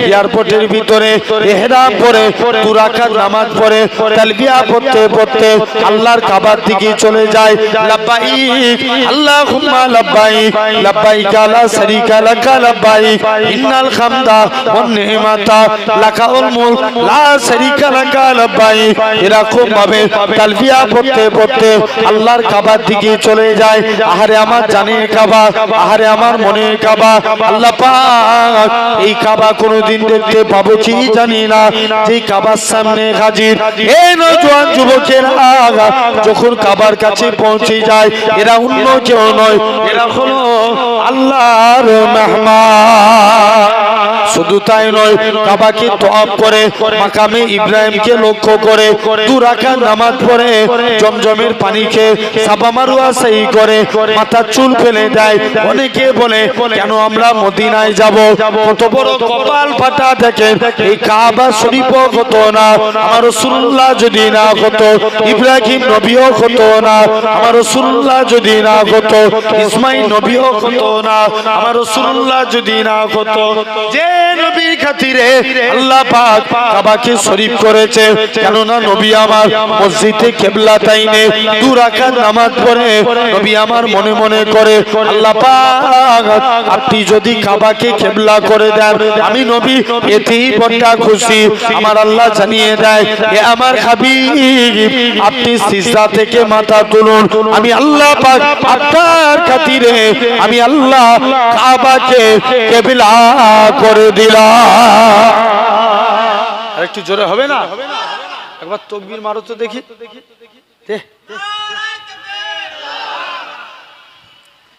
এয়ারপোর্টের ভিতরে ইহরাম পরে 2 রাকাত নামাজ পড়ে তালবিয়া পড়তে পড়তে আল্লাহর কাবার দিকে চলে যায়। লাব্বাইক আল্লাহুম্মা লাব্বাইক, লাব্বাইক লা শারীকা লাক লাব্বাইক, ইন্নাল হামদা ওয়ান নি'মাতা লাকাল মুলক লা শারীকা লাক লাব্বাইক। এরকম ভাবে তালবিয়া পড়তে পড়তে আল্লাহর কাবার দিকে চলে যায়। আহারে আমার জানের কাবা, আহারে আমার মনের কাবা। আল্লাহ পাক এই কাবা কোনোদিন দেখতে পাবো কি জানি না, যে কাবার সামনে হাজির এই নওজোয়ান যুবকেরা যখন কাবার কাছে পৌঁছে যায়, এরা অন্য কেউ নয়, এরা হলো আল্লাহর মেহমান। শুধু তাই নয়, কাবাকে তওয়াফ করে মাকামে ইব্রাহিমকে লক্ষ্য করে 2 রাকাত নামাজ পড়ে জমজমের পানি খেয়ে সাফা মারওয়া সাই করে মাথার চুল ফেলে দেয়। অনেকে বলে কেন আমরা মদিনায় যাব? কত বড় কপাল ফাটা দেখেন, এই কাবা শরীফও হতো না আমার রাসূলুল্লাহ যদি না হতো, ইব্রাহিম নবীও হতো না আমার রাসূলুল্লাহ যদি না হতো, ইসমাইল নবীও হতো না আমার রাসূলুল্লাহ যদি না হতো। যে নবীর খাতিরে আল্লাহ পাক কাবাকে শরীফ করেছে, কেননা নবী আমার মসজিদে কিবলাতাইনে 2 রাকাত নামাজ পড়ে নবী আমার মনে মনে করে আল্লাহ পাক আপনি যদি কাবাকে কিবলা করে দেন, আমি নবী এতেই বড় খুশি। আমার আল্লাহ জানিয়ে দেয়, এ আমার হাবিব আপনি সিজদা থেকে মাথা তুলুন, আমি আল্লাহ পাক আপনার খাতিরে আমি আল্লাহ কাবাকে কিবলা করে দিলাম। আর একটু জোরে হবে না? একবার তাকবীর মারো তো দেখি।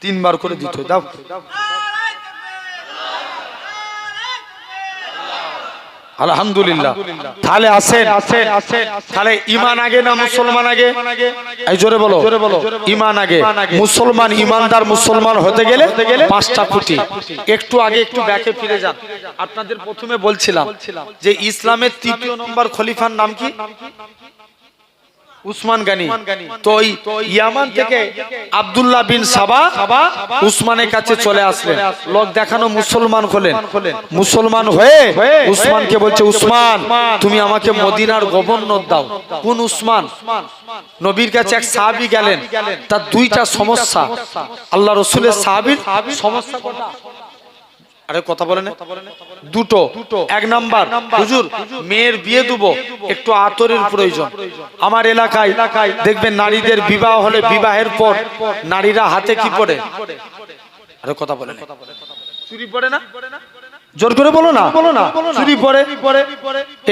3 বার করে দিতে দাও। আলহামদুলিল্লাহ। তাহলে আসেন, তাহলে ঈমান আগে না মুসলমান আগে? এই জোরে বলো। ঈমান আগে। মুসলমান ঈমানদার মুসলমান হতে গেলে 5টা খুঁটি। একটু আগে একটু ব্যাকে ফিরে যান। আপনাদের প্রথমে বলছিলাম যে ইসলামের 3য় নম্বর খলিফার নাম কি? উসমান গনি। তো ইয়ামান থেকে আব্দুল্লাহ বিন সাবা উসমানের কাছে চলে আসলেন, লোক দেখানো মুসলমান হলেন। মুসলমান হয়ে উসমানকে বলছে, উসমান তুমি আমাকে মদিনার গভর্নর দাও। কোন উসমান? নবীর কাছে এক সাহাবী গেলেন, তার 2টা সমস্যা। আল্লাহ রাসূলের সাহাবীর সমস্যা কটা? আরে কথা বলেন। 2টো। 1 নাম্বার, হুজুর মেয়ের বিয়ে দেব, একটু আতরের প্রয়োজন। আমার এলাকায় দেখবেন নারীদের বিবাহ হলে বিবাহের পর নারীরা হাতে কি পরে? আরে কথা বলেন। চুড়ি পরে না? জোর করে বলো না। চুড়ি পরে।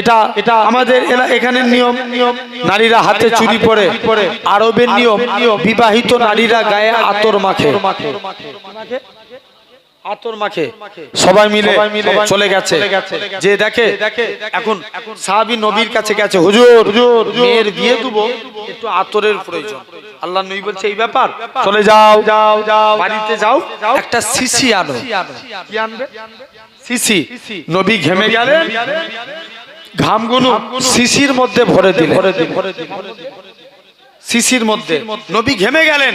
এটা আমাদের এখানের নিয়ম। নারীরা হাতে চুড়ি পরে। আরবের নিয়ম, বিবাহিত নারীরা গায়ে আতর মাখে। আতর মাখে সবাই মিলে চলে গেছে। যে দেখে এখন সাহাবী নবীর কাছে গেছে, হুজুর মেয়ের বিয়ে দেবো, একটু আতরের প্রয়োজন। আল্লাহ নবী বলছে এই ব্যাপার, চলে যাও বাড়িতে যাও, একটা শিশি আনো। কি আনবে? শিশি। নবী ঘেমে গেলেন, ঘামগুলো শিশির মধ্যে ভরে দিলেন। শিশির মধ্যে নবী ঘেমে গেলেন,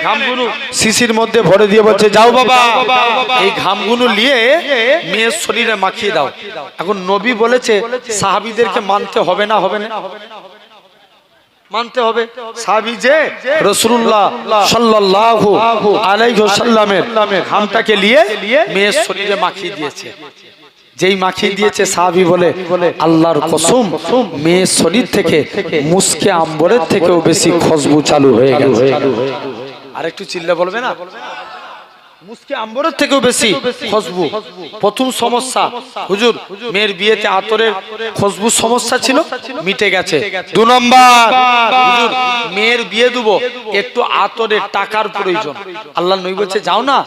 ঘামগুলো শিশির মধ্যে ভরে দিয়ে বলছে যাও বাবা, এই ঘামগুলো নিয়ে মেয়ের শরীরে মাখিয়ে দাও। এখন নবী বলেছে সাহাবীদেরকে মানতে হবে না, হবে না মানতে হবে। সাহাবী যে রাসূলুল্লাহ সাল্লাল্লাহু আলাইহি ওয়াসাল্লামের ঘামটাকে নিয়ে মেয়ের শরীরে মাখিয়ে দিয়েছে। যেই মাখিয়ে দিয়েছে সাহাবী বলে আল্লাহর কসম, মেয়ের শরীর থেকে মুসকে আম্বরের থেকেও বেশি খুশবু চালু হয়ে গেল। আর একটু চিল্লা বলবে না? মুসকে আম্বরের থেকেও বেশি খুশবু। প্রথম সমস্যা হুজুর মেয়ের বিয়েতে আতরের খুশবু সমস্যা ছিল, মিটে গেছে। 2 নম্বর হুজুর মেয়ের বিয়ে দেবো, একটু আতরের টাকার প্রয়োজন। আল্লাহ নবী বলছে যাও না,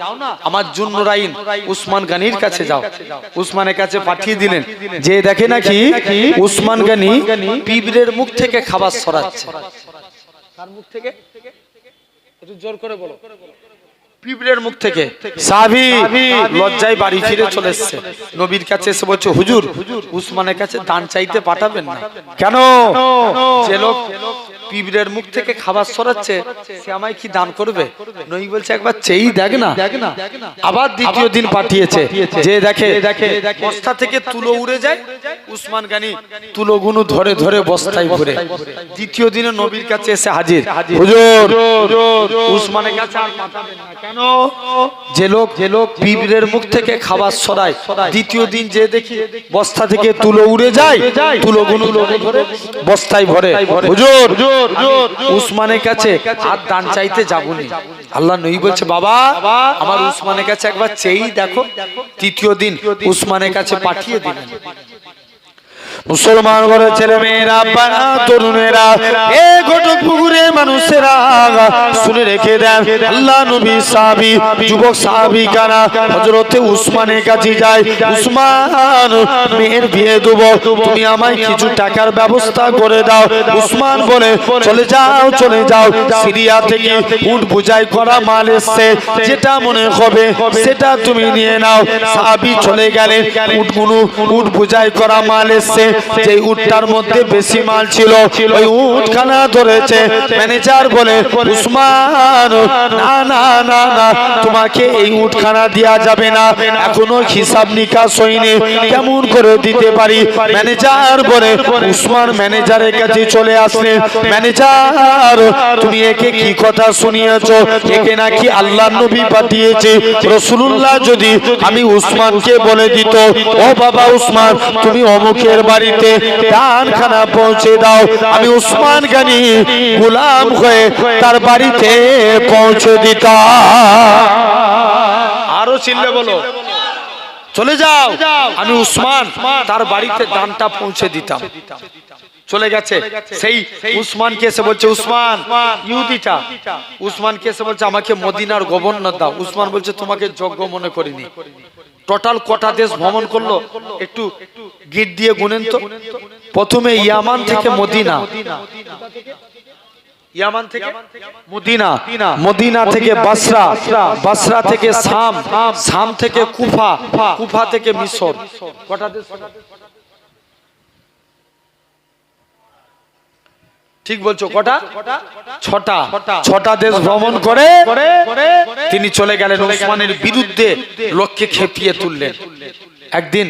আমার জুন্নুরাইন উসমান গনির কাছে যাও। উসমানের কাছে পাঠিয়ে দিলেন। যে দেখে নাকি উসমান গনি পিঁপড়ের মুখ থেকে খাবার সরাচ্ছে। কার মুখ থেকে? একটু জোর করে বলো। পিঁপড়ের মুখ থেকে। সাহাবী লজ্জায় বাড়ি ফিরে চলে এসেছে। নবীর কাছে এসে বলছে হুজুর উসমানের কাছে দান চাইতে পাঠাবেন না। কেন? যে লোক পিঁপড়ের মুখ থেকে খাবার সরাচ্ছে সে আমায় কি দান করবে? নবী বলছে একবার চেয়েই দেখ না। আবার দ্বিতীয় দিন পাঠিয়েছে। যে দেখে বস্তা থেকে তুলো উড়ে যায়, উসমান গনি তুলোগুলো ধরে ধরে বস্তায় ভরে। দ্বিতীয় দিনে নবীর কাছে এসে হাজির, হুজুর উসমানের কাছে আর পাঠাবেন না। কেন? যে লোক পিঁপড়ের মুখ থেকে খাবার সরায়, দ্বিতীয় দিন যে দেখি বস্তা থেকে তুলো উড়ে যায়, তুলোগুলো ধরে বস্তায় ভরে। হুজুর উসমানের কাছে আর দান চাইতে যাবনি। আল্লাহ নবী বলছে বাবা আমার উসমানের কাছে একবার চেয়েই দেখো। তৃতীয় দিন উসমানের কাছে পাঠিয়ে দিলেন। মুসলমান ঘরে ছেলে মেয়েরা, বাবা তরুণেরা, এ ঘটক পুকুরে মানুষেরা শুনে রেখে দেন। আল্লাহ নবী সাহাবী যুবক সাহাবিকারা হযরতে উসমানের কাছে যায়। উসমান মেয়ের বিয়ে দেব, তুমি আমায় কিছু টাকার ব্যবস্থা করে দাও। উসমান বলে চলে যাও চলে যাও, সিরিয়া থেকে উট বোঝাই করা মাল এসছে, যেটা মনে হবে সেটা তুমি নিয়ে নাও। সাহাবী চলে গেলেন, উট বোঝাই করা মাল এসছে। যে উটটার মধ্যে বেশি মাল ছিল ওই উটখানা ধরেছে। ম্যানেজার বলে উসমান না না না না, তোমাকে এই উটখানা দেয়া যাবে না, এখনো হিসাব নিকাশ হয়নি, কেমন করে দিতে পারি? ম্যানেজার বলে উসমান ম্যানেজারের কাছে চলে আসলেন। ম্যানেজার তুমি একে কি কথা শুনিয়েছো? একে নাকি আল্লাহ নবী পাঠিয়েছে। রাসূলুল্লাহ যদি আমি উসমানকে বলে দিত ও বাবা উসমান তুমি অমুকের বাড়িতে দানখানা পৌঁছে দাও, আমি উসমান গনি গোলাম হয়ে তার বাড়িতে পৌঁছে দিতাম। আরো চিল্লে বলো চলে যাও, আমি উসমান তার বাড়িতে দানটা পৌঁছে দিতাম। চলে গেছে। সেই উসমান কে এসে বলছে উসমান ইহুদিটা উসমান কে এসে বলছে আমাকে মদিনার গভর্নর দাও। উসমান বলছে তোমাকে যোগ্য মনে করিনি। টোটাল কটা দেশ ভ্রমণ করলো একটু গিট দিয়ে গুনেন তো। প্রথমে ইয়ামান থেকে মদিনা, ইয়ামান থেকে মদিনা, মদিনা থেকে বাসরা, বাসরা থেকে শাম, শাম থেকে কুফা, কুফা থেকে মিশর। কটা দেশ? ঠিক বলছো কটা? ছটা। ছটা দেশ ভ্রমণ করে তিনি চলে গেলেন। উসমানের বিরুদ্ধে লোককে খেপিয়ে তুললেন। একদিন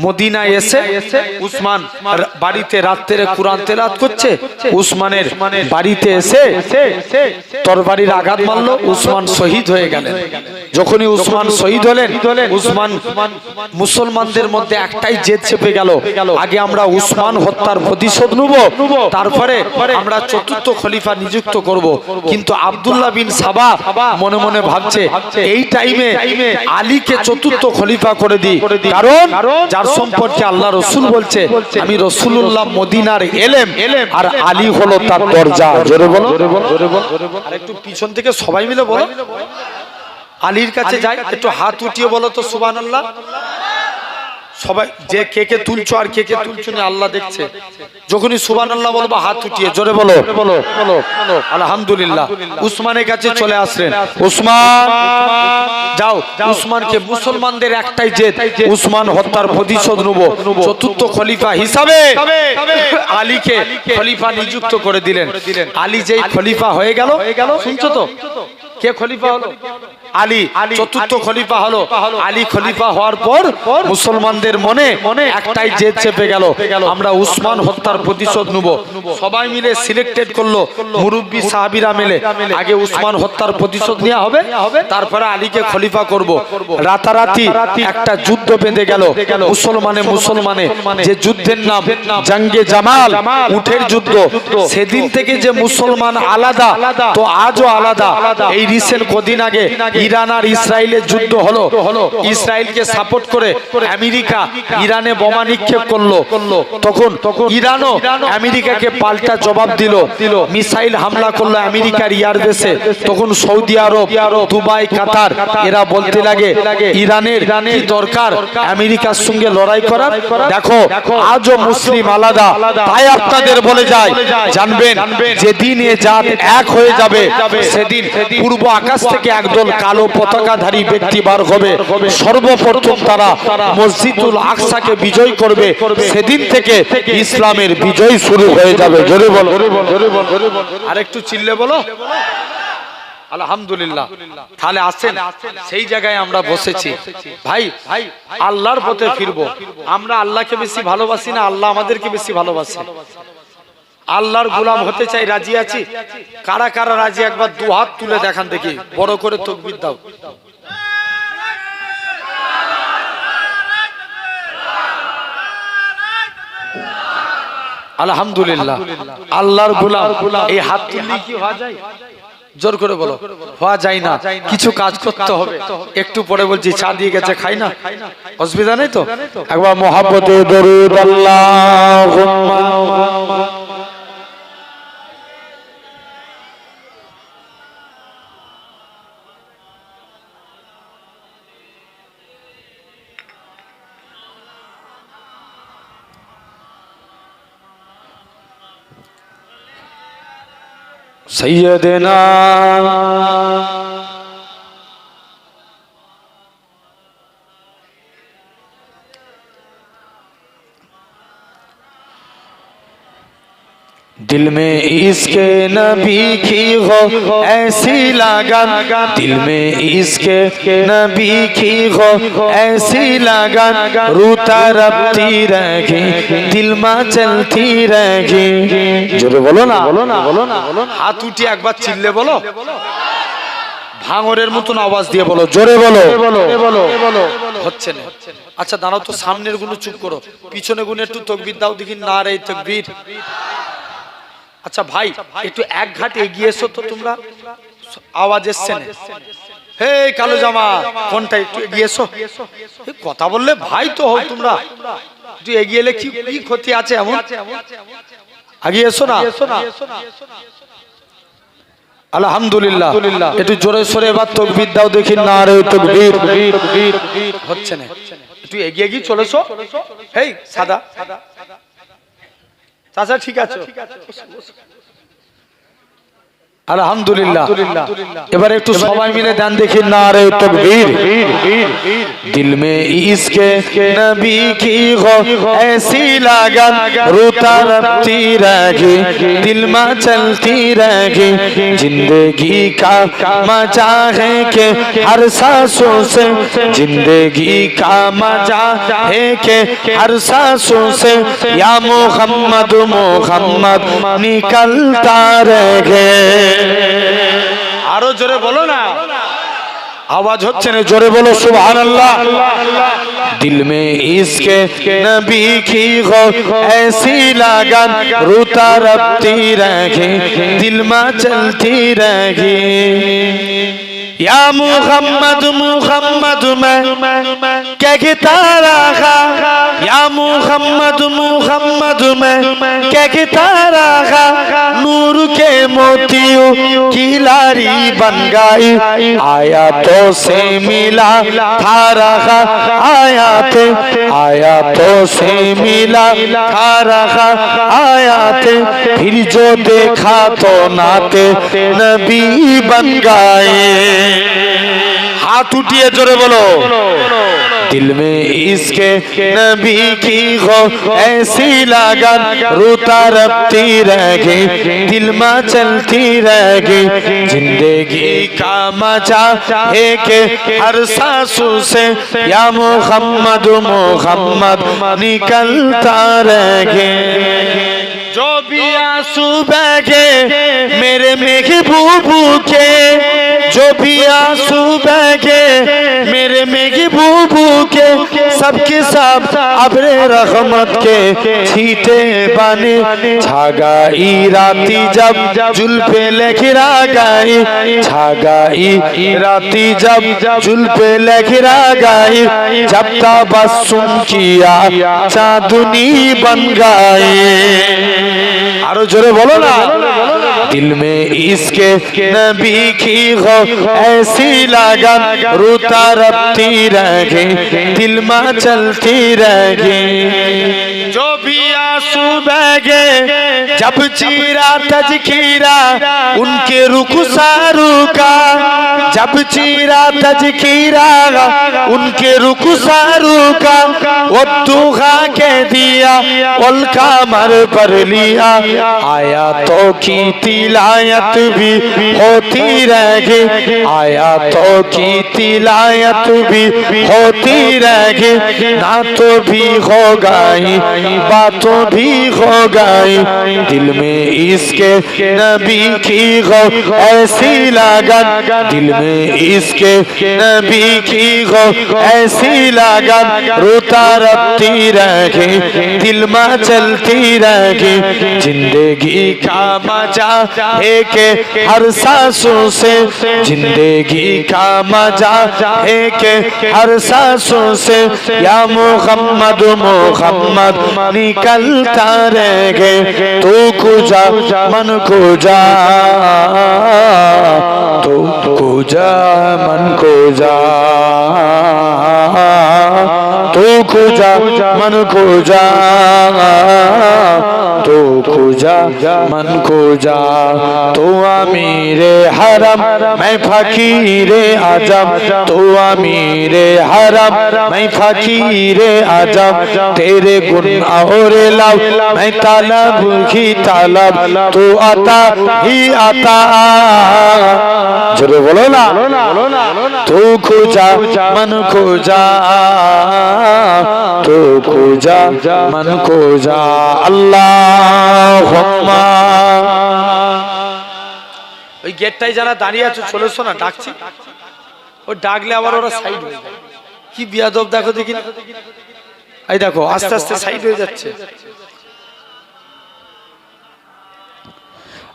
মদিনায় এসে উসমান বাড়িতে রাত্রে কুরআন তেলাওয়াত করছে। উসমানের বাড়িতে এসে তরবারির আঘাত মারলো, উসমান শহীদ হয়ে গেলেন। যখনই উসমান শহীদ হলেন, উসমান মুসলমানদের মধ্যে একটাই জেদ চেপে গেল, আগে আমরা উসমান হত্যার প্রতিশোধ নেব, তারপরে আমরা চতুর্থ খলিফা নিযুক্ত করব। কিন্তু আব্দুল্লাহ বিন সাবা মনে মনে ভাবছে এই টাইমে আলীকে চতুর্থ খলিফা করে দিই, কারণ যার সম্পর্কে আল্লাহ রসুল বলছে আমি রসুলুল্লাহ মদিনার এলেম আর আলী হলো তার দরজা। জোরে বলো। আর একটু পিছন থেকে সবাই মিলে বলো। আলীর কাছে যাই, একটু হাত উঠিয়ে বলো তো সুবহানাল্লাহ। সবাই যে কে কে তুলছো আর কে কে তুলছো না আল্লাহ দেখছে। যখনই সুবহানাল্লাহ বলবো হাত উঠিয়ে জোরে বলো আলহামদুলিল্লাহ। উসমানের কাছে চলে আসলেন। উসমান যাও, উসমানকে মুসলমানদের একটাই জেদ, উসমান হত্যার প্রতিশোধ নেব। চতুর্থ খলিফা হিসাবে আলীকে খলিফা নিযুক্ত করে দিলেন। আলী যেই খলিফা হয়ে গেল, শুনছো তো কে খলিফা হলো? আলী চতুর্থ খলিফা হলো। আলী খলিফা হওয়ার পর মুসলমানদের মনে একটাই জেদ চেপে গেল, আমরা উসমান হত্যার প্রতিশোধ নেব। সবাই মিলে সিলেক্টেড করলো, মুরব্বী সাহাবীরা মিলে, আগে উসমান হত্যার প্রতিশোধ নেওয়া হবে, তারপরে আলীকে খলিফা করব। রাতারাতি একটা যুদ্ধ বেঁধে গেল মুসলমানে, যে যুদ্ধের নাম জঙ্গে জামাল, উটের যুদ্ধ। সেদিন থেকে যে মুসলমান আলাদা, তো আজও আলাদা। এই রিসেন্ট কদিন আগে ইরান আর ইসরায়েলের যুদ্ধ হলো। ইসরায়েলকে সাপোর্ট করে আমেরিকা ইরানে বোমা নিক্ষেপ করলো। তখন ইরানও আমেরিকাকে পাল্টা জবাব দিল, মিসাইল হামলা করলো আমেরিকার এয়ারবেসে। তখন সৌদি আরব, দুবাই, কাতার এরা বলতে লাগে ইরানের কি দরকার আমেরিকার সঙ্গে লড়াই করার। দেখো আজও মুসলিম আলাদা। তাই আপনাদের বলে যায়, জানবেন যেদিন এ জাত এক হয়ে যাবে, সেদিন পূর্ব আকাশ থেকে একদল কালো পতাকাধারী ব্যক্তি বার হবে। সর্বপ্রথম তারা মসজিদুল আকসাকে বিজয় করবে। সেদিন থেকে ইসলামের বিজয় শুরু হয়ে যাবে। জোরে বলো, আরেকটু চিল্লে বলো আলহামদুলিল্লাহ। তাহলে আসেন, সেই জায়গায় আমরা বসেছি। ভাই আল্লাহর পথে ফিরবো। আমরা আল্লাহকে বেশি ভালোবাসি না আল্লাহ আমাদেরকে বেশি ভালোবাসে? আল্লাহর গোলাম হতে চাই, রাজি আছি? কারা কারা রাজি একবার দু হাত তুলে দেখান দেখি, বড় করে তাকবীর দাও। আলহামদুলিল্লাহ। আল্লাহর গোলাম এই হাত তুললে কি হওয়া যায়? জোর করে বলো, হওয়া যায় না। কিছু কাজ করতে হবে। একটু পরে বলছি, চা দিয়ে গেছে, খাই না, অসুবিধা নেই তো? একবার মহাব্বতে দরুদ আল্লাহুম্মা। सैयदना दिल में इसके नबी की हो ऐसी लगन, दिल में इसके नबी की हो ऐसी लगन, रूता रबती रहेगी, दिल में चलती रहेगी। जोरे बोलो ना, हाथ उठी एक बार चिल्ले बोलो, ভাঙরের মতন আওয়াজ দিয়ে বলো, জোরে বলো। হচ্ছে না? আচ্ছা দাঁড়াও তো, সামনের গুলো চুপ করো, পিছনে গুলো একটু তাকবীর দাও দেখি। না রে তাকবীর। আচ্ছা ভাই একটু এক ঘাট এগিয়ে এসো তো, তোমরা আওয়াজ এসছে না? হে কালো জামা কোনটা, একটু এগিয়ে এসো। কথা বললে ভাই তো হও তোমরা, একটু এগিয়ে এলে কি ক্ষতি আছে এমন? এগিয়ে এসো না। আলহামদুলিল্লাহ। একটু জোরে সোরে এবার তাকবীর দাও দেখি। নারে তাকবীর। হচ্ছে না? একটু এগিয়ে গিয়ে চলেছো। হেই সাদা চাচা, ঠিক আছে? আলহামদুলিল্লাহ। এবার একটু সবাই মিলে দেন দেখি। নারে তাকবীর। दिल में इसके नबी की हो ऐसी लगन, रूता रबती रहेगी, दिल में चलती रहेगी। जिंदगी का मजा है कि हर सांसों से, जिंदगी का मजा है कि हर सांसों से, या मोहम्मद मोहम्मद निकलता रहे। আরো জোরে বলো না, आवाज होच्छे ना, जोरे बोलो सुभानअल्लाह। दिल में इसके नबी की हो ऐसी लगन, रूता रबती रहेगी, दिल में चलती रहेगी। या मुहम्मद मुहम्मद मैं कहता रहा, या मुहम्मद मुहम्मद मैं कहता रहा, नूर के मोतियों की लार दिलदारी बन गई आयातों से मिला था रहा आयातों से मिला था रहा आयाते फिर जो देखा तो नाते नबी बन गए हाथ उठिए जोरे बोलो दिल में इसके नबी की हो ऐसी लगन रोता रबती रहेगी दिल में चलती रहेगी जिंदगी का मजा है के हर सांसों से या मोहम्मद मोहम्मद निकलता रहेगी जो भी आंसू बहे मेरे महबूबू के जो भी आंसू बहे मेरे महबूबू के सबके सब अब्रे रहमत के छींटे बने छागाई राती जब जुल्फे लहरा गई छागाई राती जब जुल्फे लहरा गई जब तबस्सुम किया चांदनी बन गई आरो जोरे बोलो ना दिल में इसके नबी की हो ऐसी लगन रोता रबती रहेगी दिल में चलती रहेगी जो भी आंसू बहे जब चीरा तजकीरा उनके रुखसारू का जब चीरा तजकीरा उनके रुखसारू का वो दुआ के दिया उल्का मर पर लिया आयातों की तिलायत भी होती रहेगी आयातों की तिलायत भी होती रहेगी ना तो भी हो गई बातों भी हो गई दिल में इसके नबी की हो ऐसी लगन दिल में इसके नबी की हो ऐसी लगन रोता रबती रहेगी दिल में चलती रहेगी जिंदगी का मजा है के हर सांसों से जिंदगी का मजा है के हर सांसों से या मोहम्मद मोहम्मद निकलता रहेगे तू खुजा मन खुजा तू खुजा मन खुजा तू खुजा मन खुजा तू खुजा मन खुजा तू अमीरे हरम मैं फकीरे आजम तू अमीरे हरम मैं फकीरे आजम तेरे गुण और लब मैं तालब ही तालब तू आता ही आता जरूर बोलो ना तू खुजा मन खुजा तू खुजा मन खुजा আল্লাহুম্মা ওই গেটটায় যারা দাঁড়িয়ে আছো চলেছো না ডাকছি ও ডাকলে আবার ওরা সাইড হয়ে যায় কি বিয়াদব দেখো দেখি এই দেখো আস্তে আস্তে সাইড হয়ে যাচ্ছে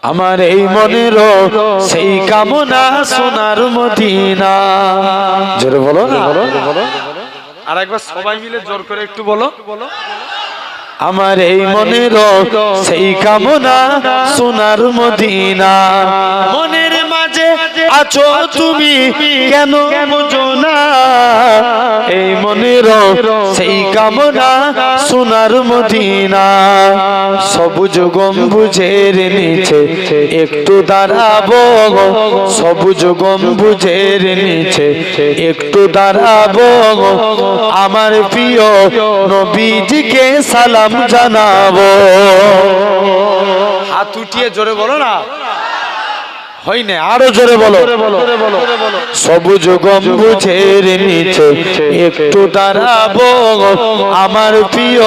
আমার এই মনের সেই কামনা সোনার মদিনা জোরে বলো না আর একবার সবাই মিলে জোর করে একটু বলো আমার এই মনের সেই কামনা সোনার মদিনা মনের মাঝে আছো তুমি কেন বুঝো না এই মনের সেই কামনা সোনার মদিনা সবুজ গম্বুজের নিচে একটু দাঁড়াবো সবুজ গম্বুজের নিচে একটু দাঁড়াবো আমার প্রিয় নবীজিকে সালাম জানাবো হাত উঠিয়ে জোরে বলো না হয়নি আরো জোরে বলো সবুজ গম্বুজের নিচে একটু দাঁড়াবো আমার প্রিয়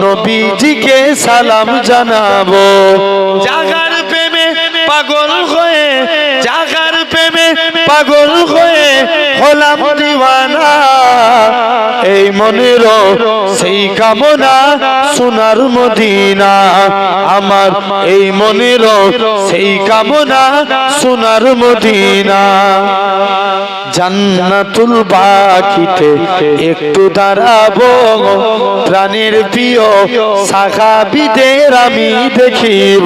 নবীজিকে সালাম জানাবো জাগার প্রেমে পাগল হয়ে জাগার প্রেমে পাগল হয়ে হলাম দিওয়ানা এই মনের সেই কামনা সোনার মদিনা আমার এই মনের সেই কামনা সোনার মদিনা জান্নাতুল বাকিতে একটু দাঁড়াবো প্রাণের প্রিয় সাহাবীদের আমি দেখিব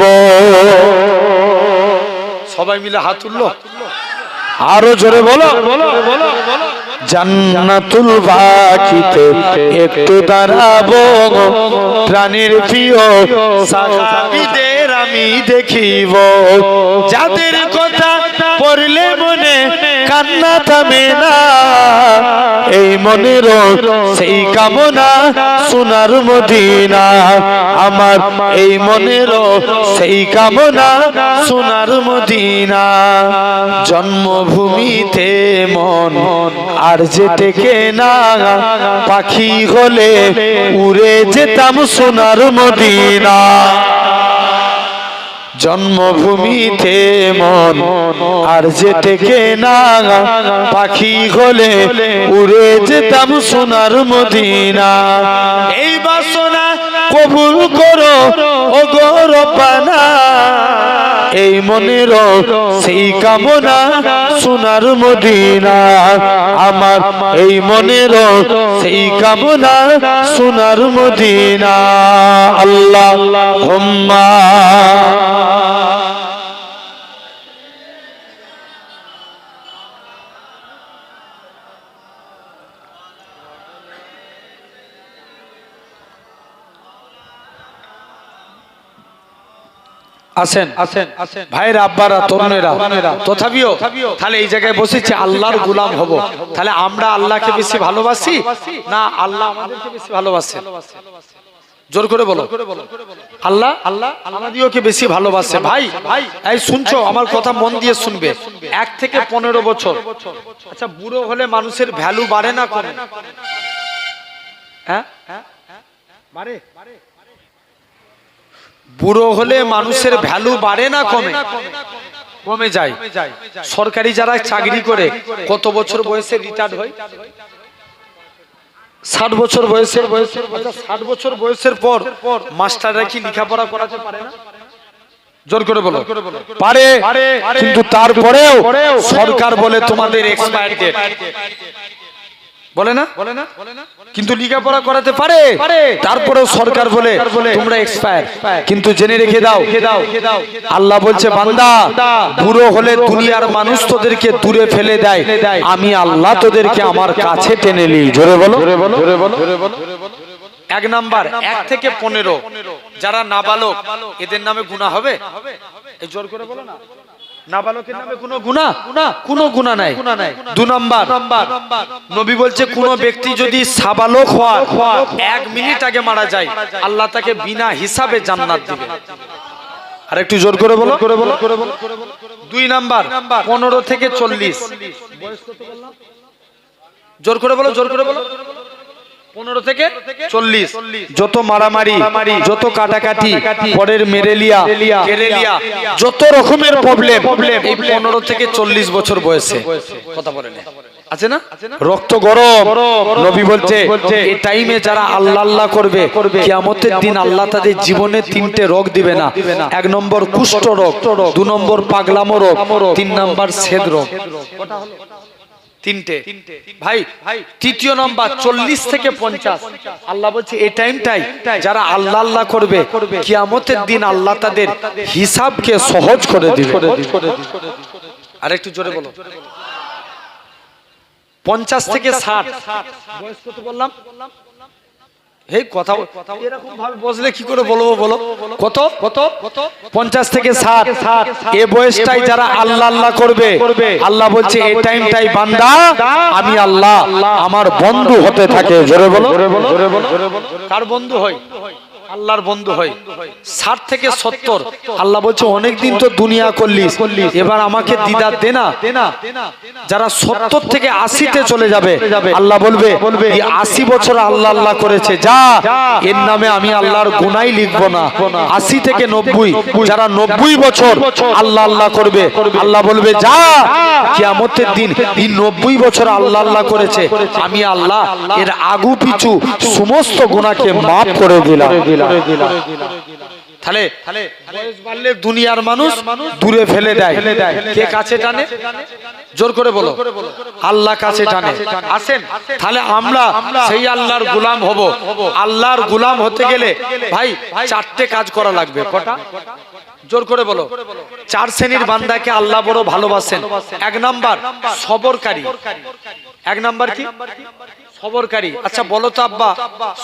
সবাই মিলে হাত তুললো, আরো জোরে বলো। জান্নাতুল বাকিতে একটু দাঁড়াবো, প্রাণের প্রিয় সাহাবীদের আমি দেখিব, যাদের কথা পড়লে মনে কান্না থামে না, এই মনের সেই কামনা সোনার মদিনা, আমার এই মনের সেই কামনা সোনার মদিনা। জন্মভূমিতে মন আর যে টেকে না, পাখি হলে উড়ে যেতাম সোনার মদিনা। জন্মভূমিতে মন আর যে টেকে না, পাখি হলে উড়ে যেতাম সোনার মদিনা। এই বাসনা কবুল করো ও গো রব্বানা, এই মনের সেই কামনা সোনার মদিনা, আমার এই মনের সেই কামনা সোনার মদিনা। আল্লাহুম্মা আসেন আসেন ভাইরা, আব্বারা, তরুণেরা, তথাপিও তাহলে এই জায়গায় বসেছে আল্লাহর গোলাম হব। তাহলে আমরা আল্লাহকে বেশি ভালোবাসি না আল্লাহ আমাদেরকে বেশি ভালোবাসে? জোর করে বলো। আল্লাহ আমাদেরকে বেশি ভালোবাসে। ভাই এই শুনছো, আমার কথা মন দিয়ে শুনবে। 1 থেকে 15 বছর, আচ্ছা বুড়ো হলে মানুষের ভ্যালু বাড়ে না কমে? হ্যাঁ বাড়ে। বুড়ো হলে মানুষের ভ্যালু বাড়ে না কমে? কমে যায়। সরকারি যারা চাকরি করে কত বছর বয়সে রিটায়ার্ড হয়? 60 বছর বয়সের। আচ্ছা 60 বছর বয়সের পর মাস্টাররা কি লেখাপড়া করাতে পারে না? জোর করে বলো। পারে, কিন্তু তারপরেও সরকার বলে তোমাদের এক্সপায়ার ডেট, বলে না? কিন্তু লেখাপড়া করাতে পারে, তারপরেও সরকার বলে তোমরা এক্সপায়ার। কিন্তু জেনে রেখে দাও, আল্লাহ বলছে বান্দা বুড়ো হলে দুনিয়ার মানুষ তোদেরকে দূরে ফেলে দেয়, আমি আল্লাহ তোদেরকে আমার কাছে টেনে নিই। জোরে বলো। 1 নাম্বার 1 থেকে 15 যারা নাবালক, এদের নামে গুনাহ হবে? এই জোর করে বলো না। নাবালকের নামে কোনো গুনাহ নাই। 2 নাম্বার নবী বলছে কোন ব্যক্তি যদি সাবালক হয় 1 মিনিট আগে মারা যায়, আল্লাহ তাকে বিনা হিসাবে জান্নাত দিবে। আর একটু জোর করে বলো। 2 নাম্বার 15 থেকে 40 বয়স কত বললাম? জোর করে বলো, জোর করে বলো। 15 থেকে 40 যত মারামারি, যত কাটাকাটি, পরের মেরেলিয়া, কেরেলিয়া, যত রকমের প্রবলেম এই 15 থেকে 40 বছর বয়সে কথা বলেন আছে না? রক্ত গরম। নবী বলছে এই টাইমে যারা আল্লাহ আল্লাহ করবে, কিয়ামতের দিন আল্লাহ তাদের জীবনে 3টে রোগ দিবে না। 1 নম্বর কুষ্ঠ রোগ, 2 নম্বর পাগলামো রোগ, 3 নম্বর সেদ রোগ। কটা হলো? 3টে। ভাই 3য় নাম্বার 40 থেকে 50 আল্লাহ বলছে এই টাইমটাই যারা আল্লাহ আল্লাহ করবে, কিয়ামতের দিন আল্লাহ তাদের হিসাবকে সহজ করে দিবে। আর একটু জোরে বলো। 50 থেকে 60 বয়স কত বললাম? এই কথা এরকম ভাবে বসলে কি করে বলবো বলো? কত 50 থেকে 60 এই বয়সটাই যারা আল্লাহ আল্লাহ করবে, আল্লাহ বলছে এই টাইমটাই বান্দা আমি আল্লাহ আমার বন্ধু হতে থাকে। জোরে বলো। কার বন্ধু হয়? আল্লাহর বন্ধু হয়। 60 থেকে 70 আল্লাহ বলছে অনেকদিন তো দুনিয়া করলিস, এবার আমাকে দিদার দে না। যারা 70 থেকে 80-তে চলে যাবে, আল্লাহ বলবে এই 80 বছর আল্লাহ আল্লাহ করেছে, যা এর নামে আমি আল্লাহর গুনাহই লিখবো না। 80 থেকে 90 যারা 90 বছর আল্লাহ আল্লাহ করবে, আল্লাহ বলবে যা কিয়ামতের দিন এই 90 বছর আল্লাহ আল্লাহ করেছে, আমি আল্লাহ এর আগু পিছু সমস্ত গুনাহকে মাফ করে দিলাম। তাহলে বয়স বাড়লে দুনিয়ার মানুষ দূরে ফেলে দেয়, কে কাছে টানে? জোর করে বলো। আল্লাহ কাছে টানে। আসেন তাহলে আমরা সেই আল্লাহর গোলাম হব। আল্লাহর গোলাম হতে গেলে ভাই 4টে কাজ করা লাগবে। কটা? জোর করে বলো। চার শ্রেণীর বান্দাকে আল্লাহ বড় ভালোবাসেন। এক নাম্বার সবরকারী। এক নাম্বার কি? সবরকারী। আচ্ছা বলো তো আব্বা,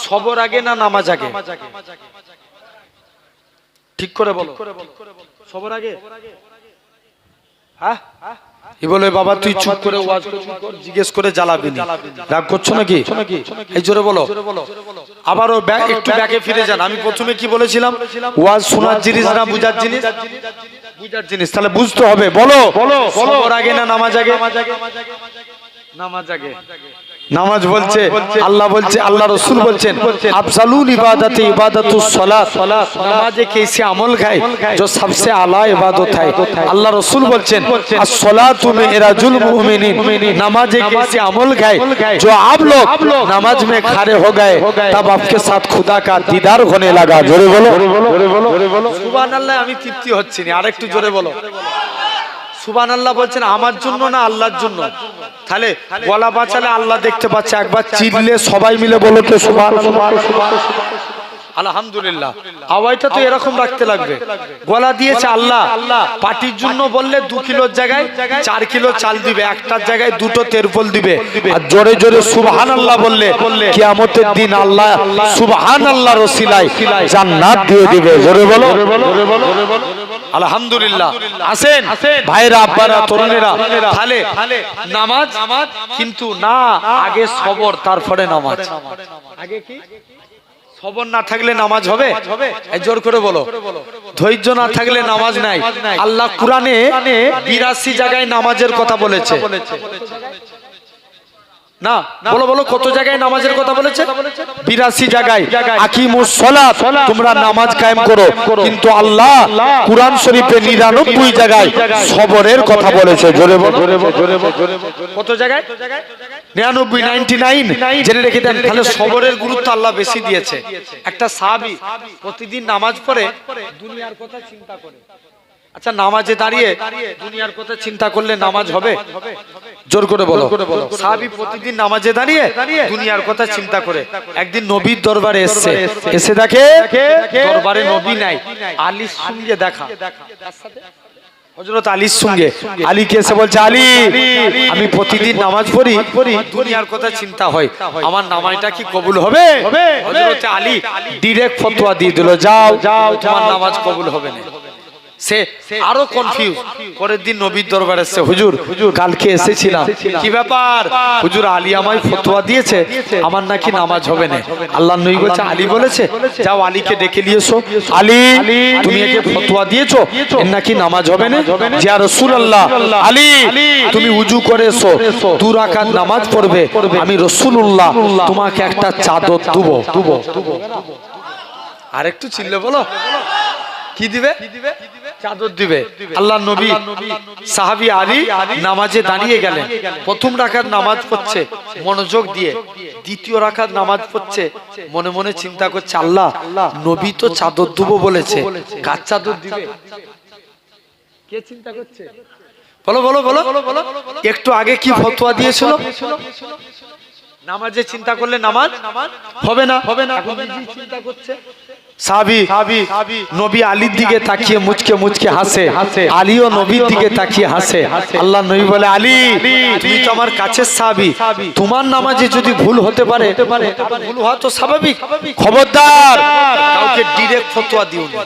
সবর আগে না নামাজ আগে? ঠিক করে বলো, সবর আগে? হ্যাঁ, কি বলে বাবা তুই চুপ করে ওয়াজ জিজ্ঞেস করে জ্বালাবি না, রাগ করছো নাকি? এই জোরে বলো। আবারও একটু ব্যাকে ফিরে যান। আমি প্রথমে কি বলেছিলাম? ওয়াজ শোনার জিনিস না বুঝার জিনিস? বুঝার জিনিস। তাহলে বুঝতে হবে। বলো সবর আগে না নামাজ আগে? নামাজ আগে। নামাজ বলছে আল্লাহ, বলছে আল্লাহ রসুল বলছেন আফজালুল ইবাদতে ইবাদতুস সালাত, নামাজ एक ऐसी अमल है जो सबसे आला इबादत है। अल्लाह रसूल बोलছেন as-salatu मिराजुल मुमिनिन, नमाज एक ऐसी अमल है जो आप लोग नमाज में खड़े हो गए तब आपके साथ खुदा का दीदार होने लगा। জোরে বলো, জোরে বলো সুবহানাল্লাহ। আমি তৃপ্তি হচ্ছি না, আরেকটু জোরে বলো সুবহানাল্লাহ। বলছেন আমার জন্য না আল্লাহর জন্য? তাহলে গলা বাঁচালে আল্লাহ দেখতে পাচ্ছে, একবার চিল্লে সবাই মিলে বলো তো সুবহানাল্লাহ। আলহামদুলিল্লাহ। আওয়াজটা তো এরকম রাখতে লাগবে। গলা দিয়েছে আল্লাহ, পাটির জন্য বললে 2 কিলোর জায়গায় 4 কিলো চাল দিবে, একটার জায়গায় 2টো তেরপল দিবে। আর জোরে জোরে সুবহানাল্লাহ বললে কিয়ামতের দিন আল্লাহ সুবহানাল্লাহর ওসিলায় জান্নাত দিয়ে দিবে। জোরে বলো, আলহামদুলিল্লাহ। আসেন ভাইরা, আব্বারা, তরুণেরা, তাহলে নামাজ কিন্তু না, আগে সবর তারপরে নামাজ। আগে কি? সবর না থাকলে নামাজ হবে? জোর করে বলো। ধৈর্য না থাকলে নামাজ নাই। আল্লাহ কুরআনে 82 জায়গায় নামাজের কথা বলেছে। না বলো বলো, কত জায়গায় নামাজের কথা বলেছে? 82 জায়গায়। আকিমুস সালাত, তোমরা নামাজ কায়েম করো। কিন্তু আল্লাহ কুরআন শরীফে 99 জায়গায় সবরের কথা বলেছে। জোরে বলো, কত জায়গায়? 99 জেনে রেখে দেন। তাহলে সবরের গুরুত্ব আল্লাহ বেশি দিয়েছে। একটা সাহাবী প্রতিদিন নামাজ পড়ে দুনিয়ার কথা চিন্তা করে। আচ্ছা নামাজে দাঁড়িয়ে দুনিয়ার কথা চিন্তা করলে নামাজ হবে? জোর করে বলো। সাহাবী প্রতিদিন নামাজে দাঁড়িয়ে দুনিয়ার কথা চিন্তা করে। একদিন নবীর দরবারে এসেছে, এসে দেখে দরবারে নবী নাই, আলীর সঙ্গে দেখা। হযরত আলীর সঙ্গে। আলীকে এসে বলছে আলী, আমি প্রতিদিন নামাজ পড়ি, দুনিয়ার কথা চিন্তা হয়, আমার নামাজটা কি কবুল হবে? হযরত আলী ডাইরেক্ট ফতোয়া দিয়ে দিল, যাও তোমার নামাজ কবুল হবে না। সে আরো কনফিউজ। পরের দিন নবীর দরবারে এসে, হুজুর কালকে এসেছিলাম, কি ব্যাপার? হুজুর আলী আমায় ফতোয়া দিয়েছে আমার নাকি নামাজ হবে না। আল্লাহর নবী বলছে আলী বলেছে, যাও আলীকে ডেকে নিয়ে এসো। আলী তুমি একে ফতোয়া দিয়েছো এর নাকি নামাজ হবে না? ইয়া রাসূলুল্লাহ, আলী তুমি ওযু করে এসো, 2 রাকাত নামাজ পড়বে, আমি রাসূলুল্লাহ তোমাকে একটা চাদর দেব। আরেকটু চিল্লে বলো, কি দিবে? চাদর দিবে। আল্লাহর নবী সাহাবী আলী নামাজে দাঁড়িয়ে গেলেন। প্রথম রাকাত নামাজ পড়ছে মনোযোগ দিয়ে, দ্বিতীয় রাকাত নামাজ পড়ছে মনে মনে চিন্তা করছে, আল্লাহ নবী তো চাদর দেব বলেছে, কার চাদর দিবে? কে চিন্তা করছে? বলো বলো বলো। একটু আগে কি ফতোয়া দিয়েছিল? নামাজে চিন্তা করলে নামাজ হবে না। এখন চিন্তা করছে। সাহাবী নবী আলীর দিকে তাকিয়ে মুচকে মুচকে হাসে, আলীও নবীর দিকে তাকিয়ে হাসে। আল্লাহ নবী বলে, আলী তুমি তো আমার কাছের সাহাবী, তোমার নামাজে যদি ভুল হতে পারে, ভুল হওয়া তো স্বাভাবিক, খবরদার কাউকে ডাইরেক্ট ফতোয়া দিও না।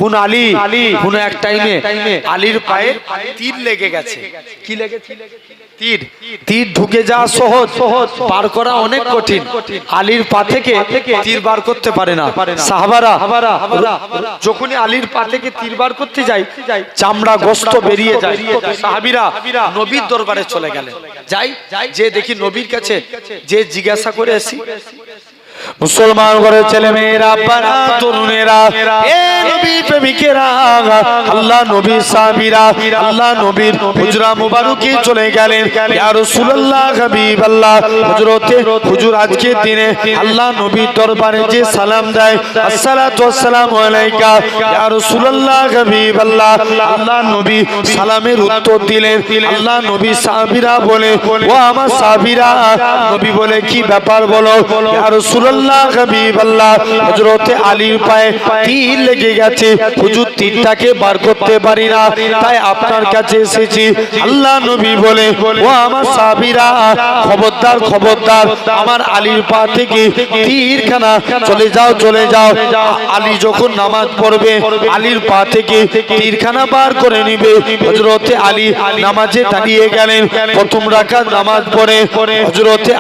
কোন আলী? কোন এক টাইমে আলীর পায়ে তীর লেগে গেছে। কি লেগেছে? তীর ঢুকে যাওয়া সহজ, পার করা অনেক কঠিন। আলীর পা থেকে তীর বার করতে পারে না সাহাবারা। যখনই আলীর পা থেকে তীর বার করতে যায়, চামড়া গোশত বেরিয়ে যায়। সাহাবীরা নবীর দরবারে চলে গেলেন। যে দেখি নবীর কাছে যে জিজ্ঞাসা করে আসি, মুসলমান ঘরে ছেলে মেয়েরা, আব্বারা, তরুণেরা, এ নবী প্রেমিকেরা, আল্লাহ নবীর সাহাবীরা আল্লাহ নবীর হুজরা মুবারকে চলে গেলেন। ইয়া রাসূলুল্লাহ, হাবিবাল্লাহ, হযরতে হুজুর আজকের দিনে আল্লাহ নবীর দরবারে যে সালাম দেয়, আসসালাতু ওয়াসসালামু আলাইকা ইয়া রাসূলুল্লাহ, হাবিবাল্লাহ, আল্লাহ নবী সালামের উত্তর দিলেন। আল্লাহ নবী সাহাবীরা বলে, ও আমার সাহাবীরা, নবী বলে কি ব্যাপার বলো? ইয়া রাসূলুল্লাহ, রাসূলুল্লাহ হাবিবাল্লাহ হযরতে আলীর পায়ে তীর লেগে গেছে, হুজুর তীরটাকে বার করতে পারি না, তাই আপনার কাছে এসেছি। আল্লাহ নবী বলে, ও আমার সাহাবীরা, খবরদার খবরদার, আমার আলীর পা থেকে তীরখানা চলে যাও চলে যাও। আলী যখন নামাজ পড়বে আলীর পা থেকে তীরখানা বার করে নিবে। হযরতে আলী নামাজে দাঁড়িয়ে গেলেন, প্রথম রাকাত নামাজ পড়ে হযরতে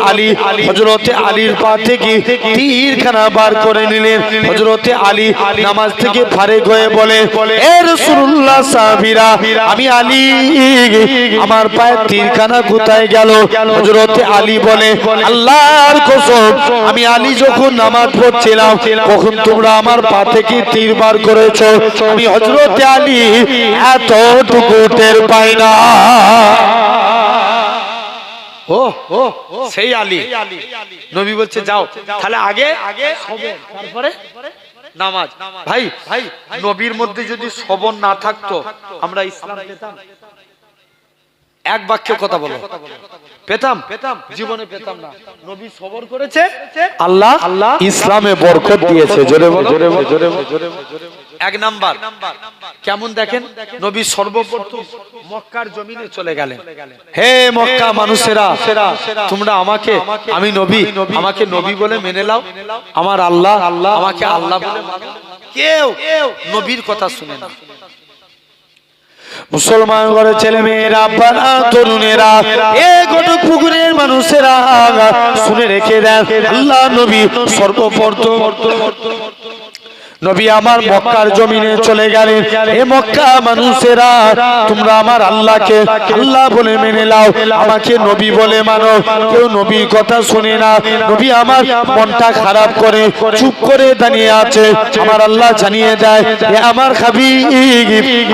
আলীর পা থেকে তীরখানা বার করে নিলেন। হযরতে আলী নামাজ থেকে ফারেক হয়ে বলে, এ রাসূলুল্লাহ সাহাবীরা, আমি আলী, আমার পায়ে তীরখানা কোথায় গেল? হযরতে আলী বলে, আল্লাহর কসম, আমি আলী যখন নামাজ পড়ছিলাম তখন তোমরা আমার পা থেকে তীর বার করেছো। আমি হযরতে আলী এতটুকু টের পাই না। ও সেই আলী। নবী বলছে, যাও তাহলে আগে সবর, তারপরে নামাজ। ভাই নবীর মধ্যে যদি সবর না থাকতো আমরা ইসলাম পেতাম? এক বাক্যে কথা বলো, পেতাম? জীবনে পেতাম না। নবী সবর করেছে, আল্লাহ ইসলামে বরকত দিয়েছে। জোরে বলো। এক নাম্বার কেমন দেখেন, নবী সর্বপ্রথম মক্কার জমিনে চলে গেলেন। হে মক্কা মানুষেরা, তোমরা আমাকে, আমি নবী, আমাকে নবী বলে মেনে নাও। আমার আল্লাহ আমাকে আল্লাহ বলে মানো। কেউ নবীর কথা শুনে না। মুসলমান ঘরের ছেলে মেয়েরা, বাবা তরুণেরা, এই গোটা পুকুরের মানুষেরা শুনে রেখে দেন, আল্লাহ নবী সর্বপ্রথম নবী আমার মক্কার জমিনে চলে গেলেন। হে মক্কা মানুষেরা, তোমরা আমার আল্লাহকে আল্লাহ বলে মেনে নাও, আমাকে নবী বলে মানো। কেউ নবীর কথা শুনে না। নবী আমার মনটা খারাপ করে চুপ করে দাঁড়িয়ে আছে। আমার আল্লাহ জানিয়ে দেয়, হে আমার হাবিব,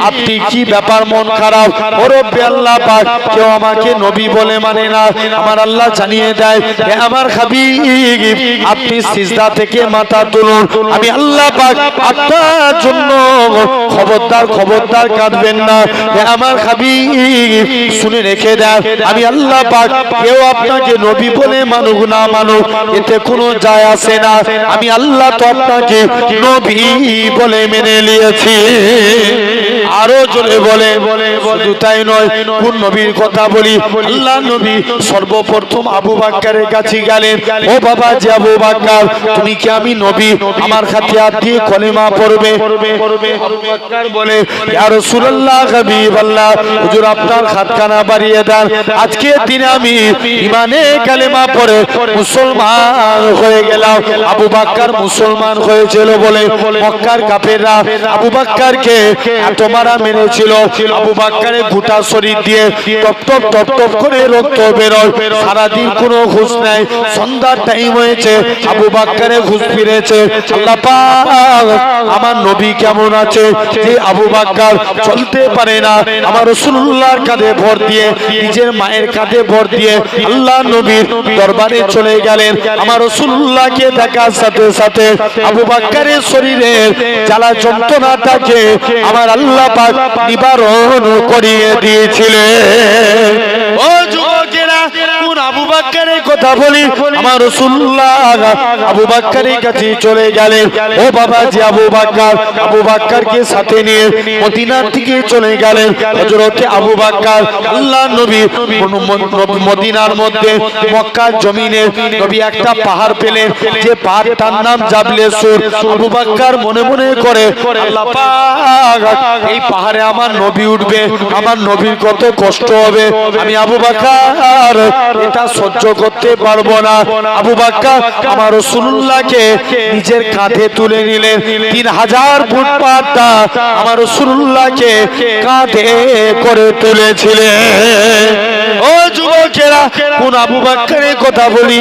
আপনি কি ব্যাপার মন খারাপ? ও রব্বে আল্লাহ পাক, কেউ আমাকে নবী বলে মানে না। আমার আল্লাহ জানিয়ে দেয়, হে আমার হাবিব, আপনি সিজদা থেকে মাথা তুলুন, আমি আল্লাহ পাক আপনার জন্য খবরদার খবরদার কাঁদবেন না। আমার হাবিব শুনে রেখে দেন, আমি আল্লাহ পাক কেউ আপনাকে নবী বলে মানুক না মানুক এতে কোনো যায় আসে না। আমি আল্লাহ তো আপনাকে নবী বলে মেনে নিয়েছি। আরো জোরে বলে, শুধু তাই নয়, কোন নবীর কথা বলি? আল্লাহ নবী সর্বপ্রথম আবু বকরের কাছে গেলেন। ও বাবা জি আবু বকর, তুমি কি আমি নবী? আমার হাতে হাত দিয়ে কলেমা পড়বে। আবু বকর বলে, ইয়া রাসূলুল্লাহ হাবিবাল্লাহ, হুজুর আপনার হাতখানা বাড়িয়ে দেন, আজকে দিনে আমি ঈমানে কালেমা পড়ে মুসলমান হয়ে গেলাম। আবু বকর মুসলমান হয়েছিল বলে মক্কার কাফেররা আবু বকরকে এত মারা মেরেছিল। আবু বকরের গোটা শরীর দিয়ে টপ টপ টপ টপ করে রক্ত বেরোয়, সারাদিন কোনো হুঁশ নাই। সন্ধ্যার টাইম হয়েছে, আবু বকরের হুঁশ ফিরেছে। আল্লাহ পাক আমার নবী কেমন আছে যে আবু বকর চলতে পারে না, আমার রাসূলুল্লাহর কাঁধে ভর দিয়ে, নিজের মায়ের কাঁধে ভর দিয়ে আল্লাহ নবীর দরবারে চলে গেলেন। আমার রাসূলুল্লাহকে দেখার সাথে সাথে আবু বকরের শরীরের জ্বালা যন্ত্রণাটাকে আমার আল্লাহ পাক নিবারণ করিয়ে দিয়েছিলেন। ও যুবকেরা, কোন আবু বকরের কথা বলি? আমার রাসূলুল্লাহ আবু বকরের কাছে চলে গেলেন। ও বাবা জি আবু বকর, আবু বকরকে সাথে নিয়ে মদিনার দিকে চলে গেলেন। হযরতে আবু বকর আল্লাহ নবী মদিনার মধ্যে মক্কার জমিনে নবী একটা পাহাড় পেলেন, যে পাহাড়টার নাম জাবলে সুর। আবু বকর মনে মনে করে, আল্লাহ পাক এই পাহাড়ে আমার নবী উঠবে, আমার নবীর কত কষ্ট হবে, আমি আবু বকর এটা সহ্য করতে পারবো না। আবু বকর আমার রাসূলুল্লাহকে নিজের কাঁধে তুলে নিলেন। 3000 ফুট পাহাড়টা আমার রাসূলুল্লাহকে কাঁধে করে তুলেছিলেন। ও যুবকেরা, কোন আবু বকরের কথা বলি?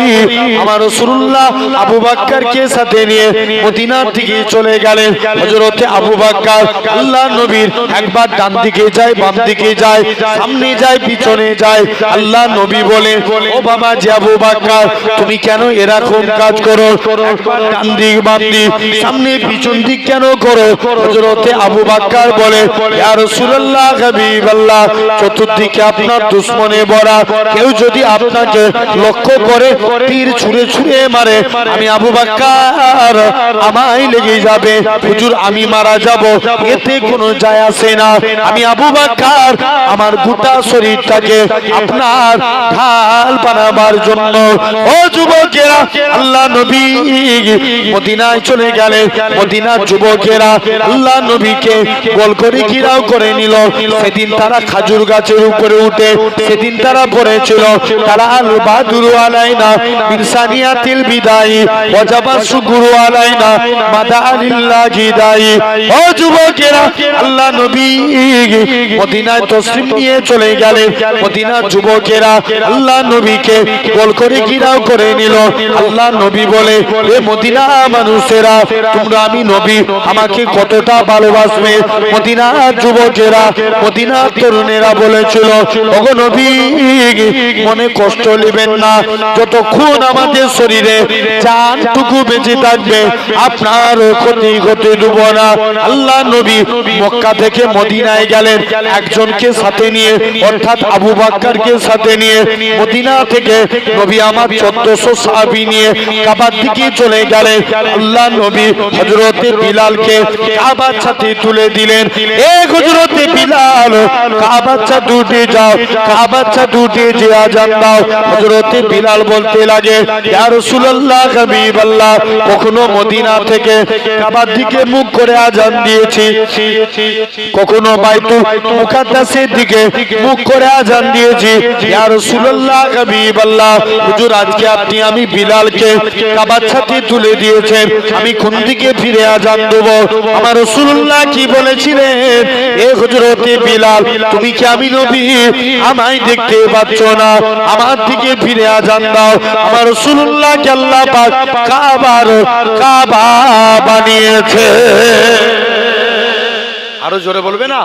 আমার রাসূলুল্লাহ আবু বকরকে সাথে নিয়ে মদিনার দিকে চলে গেলেন। হযরতে আবু বকর আল্লাহ নবীর একবার ডান দিকে যায়, বাম দিকে যায়, সামনে যায়, পিছনে যায়। আল্লাহ নবী বলে, ও বাবা জি আবু বকর, তুমি কেন এরকম কাজ করো? একবার ডান দিক বাম দিক সামনে পিছন দিক কেন করো? হযরতে আবু বকর বলে, ইয়া রাসূলুল্লাহ হাবিবাল্লাহ, চতুর্দিকে আপনার দুশমনে ভরা, কেউ যদি আপনাকে লক্ষ্য করে তীর ছুঁড়ে ছুঁড়ে মারে, আমি আবু বকর আমায় লেগে যাবে, হুজুর আমি মারা যাব, এতে কোনো যায় আসে না। আমি আবু বকর আমার গোটা শরীরটাকে আপনার ঢাল বানাবার জন্য। ও যুবকেরা, আল্লাহ নবী মদিনায় চলে গেলেন। মদিনার যুবকেরা আল্লাহ নবীকে গোল করে ঘিরাও করে নিল। সেদিন তারা খাজুর গাছের উপরে উঠে সেদিন তারা পড়েছিল, তারা আল বাদুরু আলাইনা বিরসানিয়াতিল বিদাই ওয়াজাবা শুকুরু আলাইনা মাদালিল্লাহি দাই। ও যুবকেরা, আল্লাহ নবী মদিনায় তশরিফ নিয়ে চলে গেলেন। মদিনার যুবকেরা আল্লাহ নবীকে গোল করে ঘিরাও করে নিল। আল্লাহ নবী বলে, এ মদিনা মানুষেরা, তোমরা আমি নবী আমাকে কতটা ভালোবাসবে। মদিনার যুবকেরা মদিনার তরুণেরা বলেছিল, ওগো নবী মনে কষ্ট নেবেন না, যতক্ষণ আমাদের শরীরে জানটুকু বেঁচে থাকবে আপনার ক্ষতি হতে দেব না। আল্লাহ নবী মক্কা থেকে মদিনায় গেলেন একজনকে সাথে নিয়ে, অর্থাৎ আবু বকরকে সাথে নিয়ে। মদিনা থেকে নবী আমার 1400 সাহাবী নিয়ে কাবার দিকে চলে গেলেন। আল্লাহ নবী হযরতে বিলালকে কাবার ছাতে তুলে দিলেন। এ হযরতে বিলাল, কাবার ছাতে উঠে যাও, কাবার ছাতে উঠে যে আযান দাও। হযরতে বিলাল বলতে লাগে, ইয়া রাসূলুল্লাহ হাবিবাল্লাহ, কখনো মদিনা থেকে কাবার দিকে মুখ করে আযান দিয়েছি, কখনো বাইতুল মুকাদ্দাসের দিকে মুখ করে আযান দিয়েছি। ইয়া রাসূলুল্লাহ হাবিবাল্লাহ, হুজুর আজকে আপনি আমি বিলালকে কাবার ছাতে তুলে দিয়েছেন, আমি কোন দিকে ফিরে আযান দেব? আমার রাসূলুল্লাহ কি বলেছিলেন, এ হযরতে বিলাল, তুমি কি আমি নবী আমায় দেখতে পাচ্ছ না? আমার দিকে ফিরে আযান দাও। আমার রাসূলুল্লাহ কে আল্লাহ পাক কাবা বানিয়েছে। আরো জোরে বলবে না?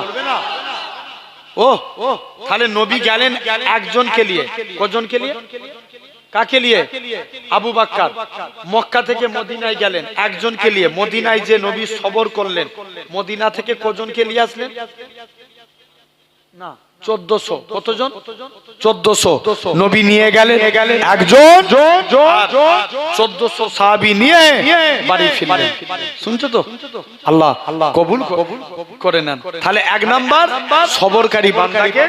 ও তাহলে নবী গেলেন একজনকে নিয়ে, কজনকে নিয়ে? কাকে নিয়ে? আবু বকর। মক্কা থেকে মদিনায় গেলেন একজনকে নিয়ে। মদিনায় যে নবী সবর করলেন, মদিনা থেকে কজনকে নিয়ে আসলেন? না, 1400। কতজন? 1400 নবী নিয়ে গেলেন একজন, 1400 সাহাবী নিয়ে বাড়ি ফিরলেন। শুনছো তো? আল্লাহ কবুল করে নেন। তাহলে এক নাম্বার, সবরকারী বান্দাকে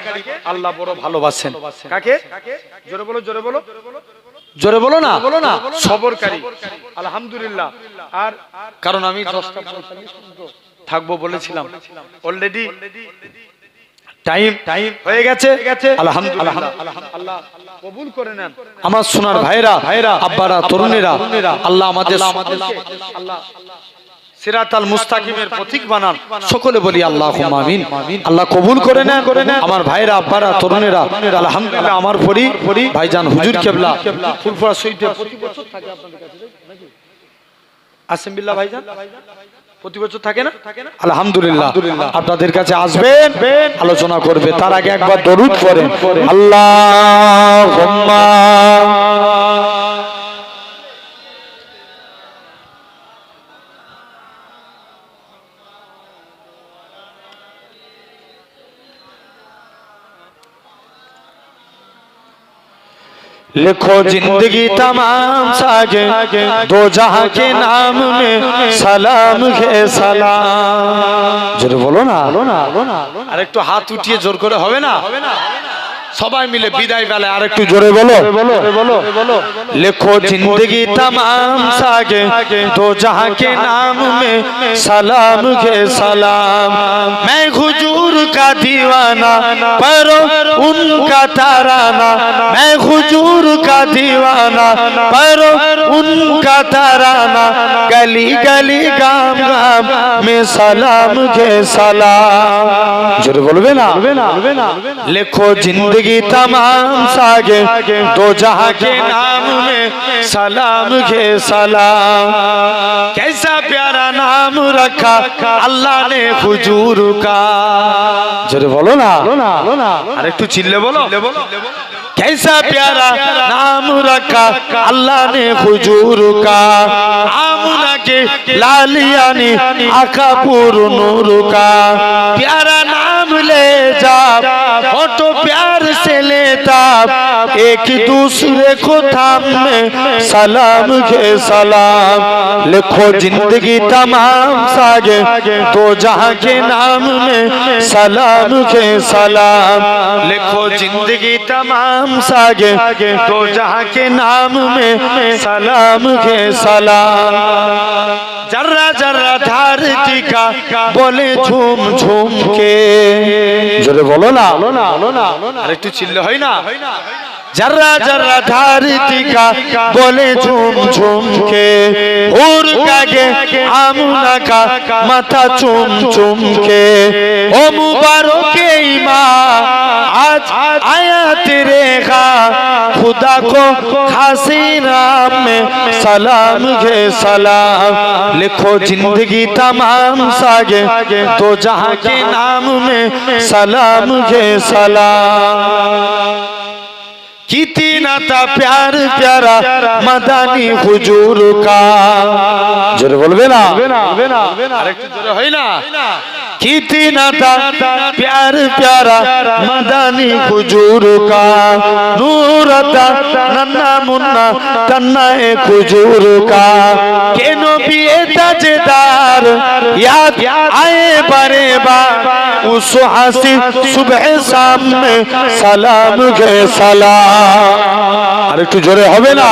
আল্লাহ বড় ভালোবাসেন। কাকে? জোরে বলো, জোরে বলো, জোরে বলো না, সবরকারী। আলহামদুলিল্লাহ। আর কারণ আমি 10টা 45 থাকবো বলেছিলাম, অলরেডি টাইম হয়ে গেছে। আলহামদুলিল্লাহ, আল্লাহ কবুল করে নেন। আমার সোনার ভাইরা, আব্বারা, তরুণেরা, আল্লাহ আমাদের আল্লাহ সিরাতাল মুস্তাকিমের পথিক বানান। সকলে বলি আল্লাহুম্মা আমিন। আল্লাহ কবুল করে নেন। আমার ভাইরা, আব্বারা, তরুণেরা, আলহামদুলিল্লাহ আমার ভাইজান হুজুর কেবলা ফুরফুরা শহীদে প্রতি বছর থাকে আপনাদের কাছে নাকি? আসেন বিল্লাহ ভাইজান, প্রতি বছর থাকে না? আলহামদুলিল্লাহ আপনাদের কাছে আসবেন, আলোচনা করবে। তার আগে একবার দরুদ পড়েন, আল্লাহুম্মা लिखो जिंदगी तमाम सागे दो जहां के नाम में सलाम है सलाम। जोर बोलो ना, আর একটু হাত উঠিয়ে জোর করে হবে না? সবাই মিলে বিদায় বেলায় আর একটু জোরে বলো। लिखो जिंदगी तमाम सागे दो जहां के नाम में सलाम है सलाम। मैं हुजूर का दीवाना पढ़ो उनका तराना, मैं हुजूर का दीवाना पढ़ो उनका तराना। गली गली गाम गाम में सलाम है सलाम। जोरे बोलबे ना? लिखो जिंदगी तमाम सागे दो जहां के नाम में सलाम है सलाम। कैसा प्यारा नाम रखा अल्लाह ने हुजूर का। जोरे बोलो ना, अरे तू चिल्ले बोलो। कैसा प्यारा नाम रखा अल्लाह ने हुजूर का। आमुना के लालियानी आका पुर नूर का। प्यारा नाम ले जा फोटो प्यार से लेता, एक दूसरे को थामे सलाम के सलाम लिखो जिंदगी तमाम सागे दो जहां के नाम में सलाम के सलाम लिखो जिंदगी तमाम सागे दो जहां के नाम में सलाम के सलाम जर्रा जर्रा धरती का बोले झूम झूम के जोरे बोलो ना আরেকটু চিল্লে হয় না जर्रा जर्रा धरती का बोले झूम झूम के हुर कागे आमुना का माथा चूम चूम के ओ मुबारक ईमान आज आया तेरे खा खुदा को खासी नाम में सलाम के सलाम लिखो जिंदगी तमाम सागे तो जहां के नाम में सलाम के सलाम कितना था प्यार प्यारा मदानी हुजूर का जोरे बोलबे ना আরেকটু জোরে হয় না कितना था प्यार प्यारा मदानी हुजूर का नूर था नन्ना मुन्ना तन्ना हुजूर का के नबी ताजदार याद आए बारे बार उस हंसी सुबह शाम में सलाम के सलाम আর একটু জোরে হবে না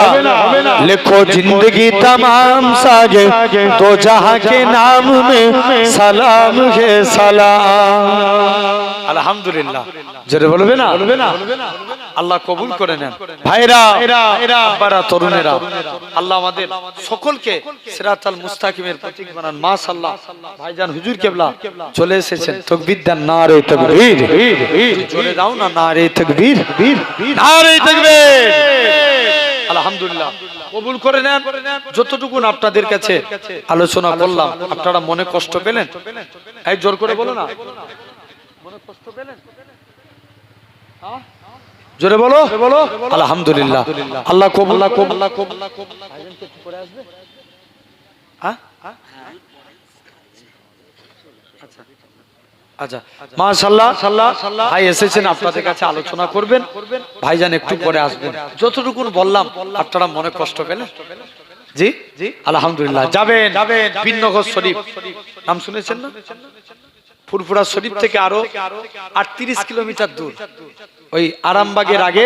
লিখো जिंदगी तमाम सागे तो जहां के नाम में सलाम के सलाम আলহামদুলিল্লাহ জোরে বলবে না আল্লাহ কবুল করে নেন ভাইরা আব্বারা তরুণেরা আল্লাহ আমাদের সকলকে সিরাতাল মুস্তাকিমের প্রতীক বানান মাশাআল্লাহ ভাইজান হুজুর কেবলা চলে এসেছেন তাকবীর দেন নারে তাকবীর জোরে দাও না নারে তাকবীর নারে তাকবীর আলহামদুলিল্লাহ কবুল করে নেন যতটুকু আপনাদের কাছে আলোচনা করলাম আপনারা মনে কষ্ট পেলেন এই জোর করে বলো না মনে কষ্ট পেলেন হ্যাঁ জোরে বলো আলহামদুলিল্লাহ আল্লাহ কবুল ভাইজান কে পরে আসবে হ্যাঁ আচ্ছা মাশাআল্লাহ ভাই এসেছেন আপনাদের কাছে আলোচনা করবেন ভাইজান একটু পরে আসবেন যতটুকু বললাম আপনারা মনে কষ্ট পেলেন জি আলহামদুলিল্লাহ যাবেন বিনগর শরীফ নাম শুনেছেন না ফুরফুরা শরীফ থেকে আরো 38 কিলোমিটার দূর ওই আরামবাগের আগে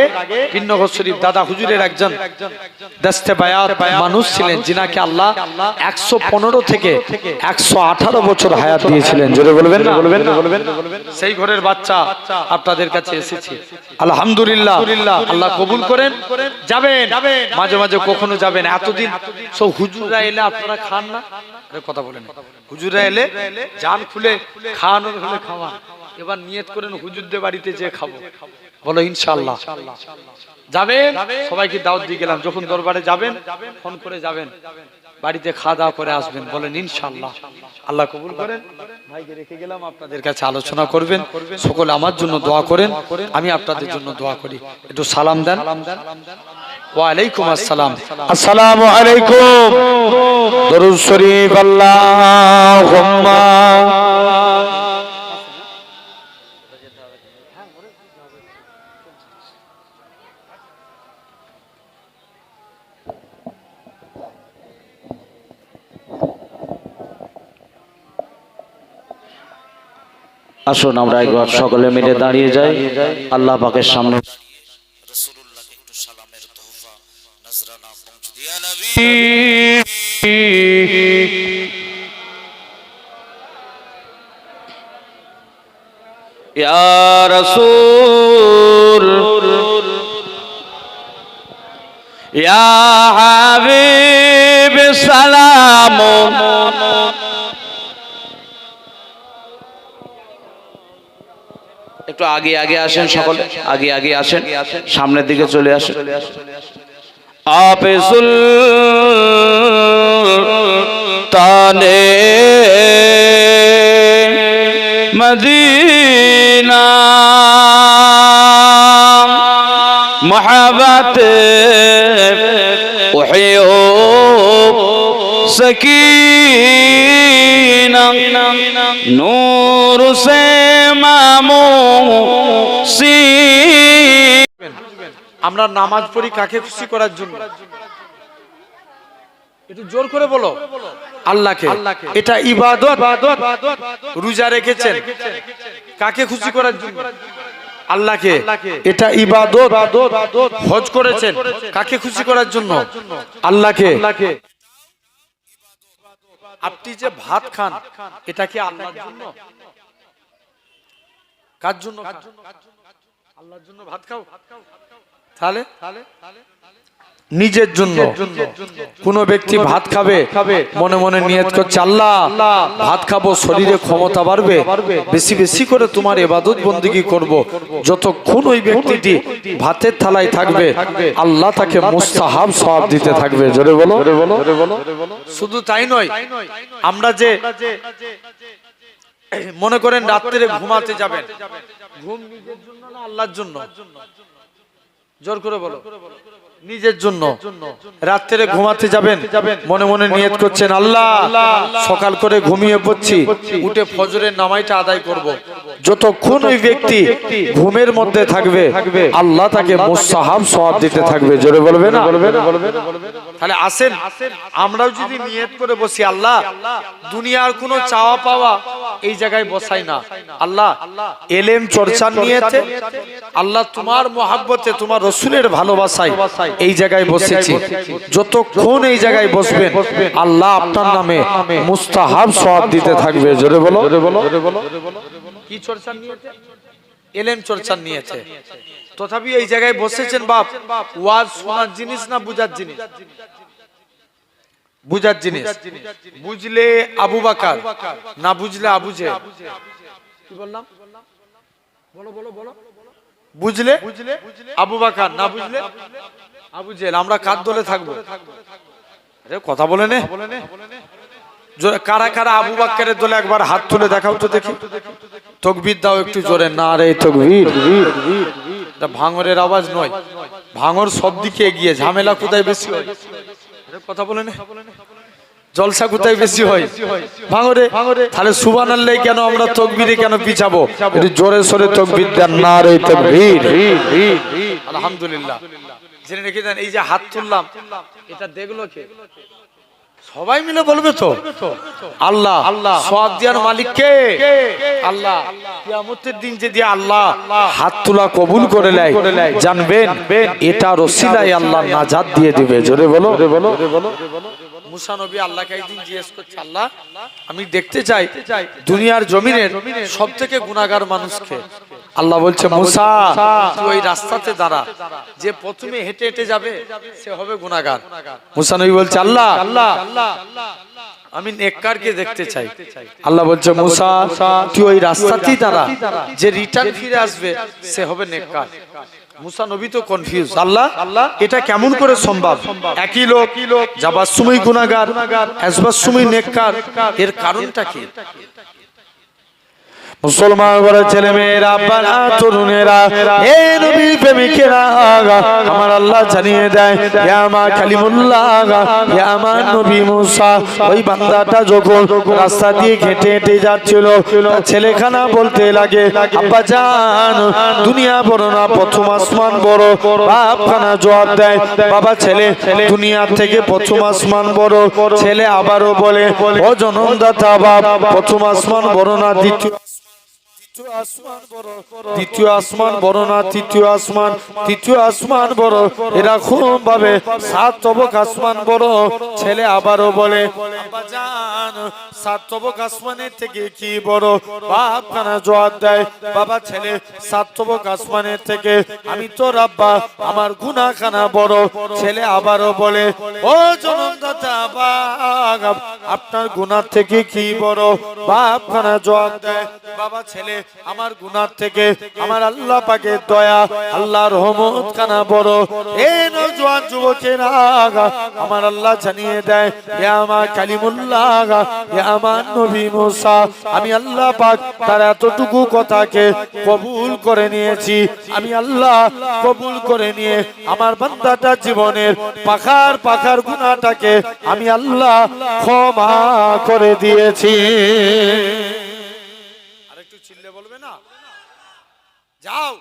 বিনগর শরীফ দাদা হুজুরের একজন দস্তে বায়াত মানুষ ছিলেন যিনাকে আল্লাহ 115 থেকে 118 বছর হায়াত দিয়েছিলেন জোরে বলবেন না সেই ঘরের বাচ্চা আপনাদের কাছে এসেছে আলহামদুলিল্লাহ আল্লাহ কবুল করেন যাবেন মাঝে মাঝে কখনো যাবেন এতদিন সব হুজুররা এলে আপনারা খান না কথা বলেন হুজুররা এলে জান খুলে খাওয়ানোর হলে খাওয়ান এবার নিয়ত করেন হুজুরদের বাড়িতে যে খাবো বলো ইনশাআল্লাহ যাবেন সবাইকে দাওয়াত দিয়ে গেলাম যখন দরবারে যাবেন ফোন করে যাবেন বাড়িতে খাওয়া দাওয়া করে আসবেন বলেন ইনশাআল্লাহ আল্লাহ কবুল করেন ভাইকে রেখে গেলাম আপনাদের কাছে আলোচনা করবেন সকলে আমার জন্য দোয়া করেন আমি আপনাদের জন্য দোয়া করি একটু সালাম দেন ওয়া আলাইকুম আসসালাম আসসালামু আলাইকুম দরুদ শরীফ আল্লাহুম্মা আসুন আমরা একবার সকলে মিলে দাঁড়িয়ে যাই আল্লাহ পাকের সামনে রাসূলুল্লাহকে একটু সালামের তোহফা নজরানা পৌঁছে দিয়া নবী ইয়া রাসূল ইয়া হাবিব সালাম একটু আগে আসেন সকলে আগে আসেন সামনের দিকে চলে আসেন আপে সুলতানে মদিনা मोहब्बत उहियो सकीना नूर से मामूसी আমরা নামাজ পড়ি কাকে খুশি করার জন্য? একটু জোর করে বলো। আল্লাহকে। এটা ইবাদত। রোজা রেখেছেন কাকে খুশি করার জন্য? আল্লাহকে। এটা ইবাদত। হজ করেছেন কাকে খুশি করার জন্য? আল্লাহকে। আপনি যে ভাত খান এটা কি আল্লাহর জন্য? কার জন্য? আল্লাহর জন্য ভাত খাও? তাহলে নিজের জন্য। কোন ব্যক্তি ভাত খাবে মনে মনে নিয়ত করছে আল্লাহ ভাত খাবো, শরীরে ক্ষমতা বাড়বে, বেশি বেশি করে তোমার ইবাদত বন্দেগী করব। যতক্ষণ ওই ব্যক্তিটি ভাতের থালায় থাকবে আল্লাহ তাকে মুস্তাহাব সওয়াব দিতে থাকবে। জোরে বলো। শুধু তাই নয়, আমরা যে মনে করেন রাত্রে ঘুমাতে যাবেন, ঘুম নিজের জন্য না আল্লাহর জন্য? জোর করে বলো। নিজের জন্য। রাত্রে ঘুমাতে যাবেন মনে মনে নিয়ত করছেন আল্লাহ সকাল করে ঘুমিয়ে পড়ছি, উঠে ফজরের নামাজটা আদায় করব। যতক্ষণ ওই ব্যক্তি ঘুমের মধ্যে থাকবে আল্লাহ তাকে মুস্তাহাব সওয়াব দিতে থাকবে। জোরে বলবে না? তাহলে আসেন আমরাও যদি নিয়ত করে বসি আল্লাহ দুনিয়ার কোনো চাওয়া পাওয়া এই জায়গায় বসাই না, আল্লাহ এলেম চর্চার নিয়তে, আল্লাহ তোমার মহাব্বতে তোমার রসুলের ভালোবাসায় এই জায়গায় বসেছি। যতক্ষণ এই জায়গায় বসবেন আল্লাহ আপনার নামে মুস্তাহাব সওয়াব দিতে থাকবে। জোরে বলো। কি চর্চা নিয়েছে? এলেম চর্চা নিয়েছে। তথাপি এই জায়গায় বসেছেন বাপ ওয়াজ শোনার জিনিস না বুঝার জিনিস? বুঝার জিনিস। বুঝলে আবু বকর, না বুঝলে আবু জেহেল। কি বললাম? বলো বলো বলো। বুঝলে আবু বকর, না বুঝলে আবু জেহেল। আমরা কার দলে থাকবো? আরে কথা বলে নে। কারা কারা আবু বকরের দলে একবার হাত তুলে দেখাও তো দেখি। তাকবীর দাও একটু জোরে। না রে তাকবীর। এটা ভাঙরের আওয়াজ নয়, ভাঙর সব দিকে এগিয়ে। ঝামেলা কোথায় বেশি হয়? কথা বলে নে। জলসা কোথায় বেশি হয়? ভাঙরে। তাহলে সুবহানাল্লাহ কেন আমরা তাকবীরে কেন পিছাবো? একটু জোরে সরে তাকবীর দেন। না রে তাকবীর। আলহামদুলিল্লাহ। জেনে রেখে দেন এই যে হাত তুললাম এটা দেখলো কে? সবাই মিলে বলবে তো আল্লাহ। সওয়াব দেওয়ার মালিক কে? আল্লাহ। কিয়ামতের দিন যদি আল্লাহ হাত তোলা কবুল করে নেয় জানবেন এটা রসিলায় আল্লাহ নাজাত দিয়ে দিবে। জোরে বলো। মুসা নবী আল্লাহকে একদিন জিজ্ঞেস করছে আল্লাহ আমি দেখতে চাই দুনিয়ার জমিনের সবথেকে গুনাহগার মানুষকে। আল্লাহ বলছে মুসা তুই ওই রাস্তাতে দাঁড়া, যে প্রথমে হেঁটে হেঁটে যাবে সে হবে গুনাহগার। মুসা নবী বলছে আল্লাহ আমি নেককারকে দেখতে চাই। আল্লাহ বলছে মুসা তুই ওই রাস্তাতেই দাঁড়া, যে রিটার্ন ফিরে আসবে সে হবে নেককার। মুসা নবী তো কনফিউজ, আল্লাহ এটা কেমন করে সম্ভব? একই লোক যাবার সময় গুনাহগার, আসবার সময় নেককার, এর কারণটা কি? মুসলমান ঘরের ছেলে মেয়েরা, আব্বারা, তরুণেরা, হে নবীর প্রেমিকেরা, আমার আল্লাহ জানিয়ে দেয় হে আমার কালিমুল্লাহ, হে আমার নবী মুসা। ওই বান্দাটা যখন রাস্তা দিয়ে হেঁটে হেঁটে যাচ্ছিল ছেলেখানা বলতে লাগে আব্বা জান দুনিয়া বড় না প্রথম আসমান বড়। বাপখানা জবাব দেয় বাবা ছেলে দুনিয়া থেকে প্রথম আসমান বড়। ছেলে আবারও বলে ও জনমদাতা বাপ প্রথম আসমান বড় না দ্বিতীয় আসমান বড়, দ্বিতীয় আসমান বড় না তৃতীয় আসমান বড়। এরকম ভাবে 7 তবক আসমান বড়। ছেলে আবারও বলে আব্বা জান 7 তবক আসমানের থেকে কি বড়? বাপ খানা জবাব দেয় বাবা ছেলে 7 তবক আসমানের থেকে আমি তো আব্বা আমার গুনাহখানা বড়। ছেলে আবারও বলে ও জনমদাতা বাপ আপনার গুনাহ থেকে কি বড়? বাপ খানা জবাব দেয় বাবা ছেলে আমার গুনাহ থেকে আমার আল্লাহ পাকের দয়া আল্লাহর রহমত খানা বড়। এই নওজোয়ান যুবকেরা আমার আল্লাহ জানিয়ে দেয় হে আমার কালিমুল্লাহ, হে আমার নবী মুসা আমি আল্লাহ পাক তার এতটুকু কথাকে কবুল করে নিয়েছি। আমি আল্লাহ কবুল করে নিয়ে আমার বান্দাটা জীবনের পাখার গুনাহটাকে আমি আল্লাহ ক্ষমা করে দিয়েছি। যাও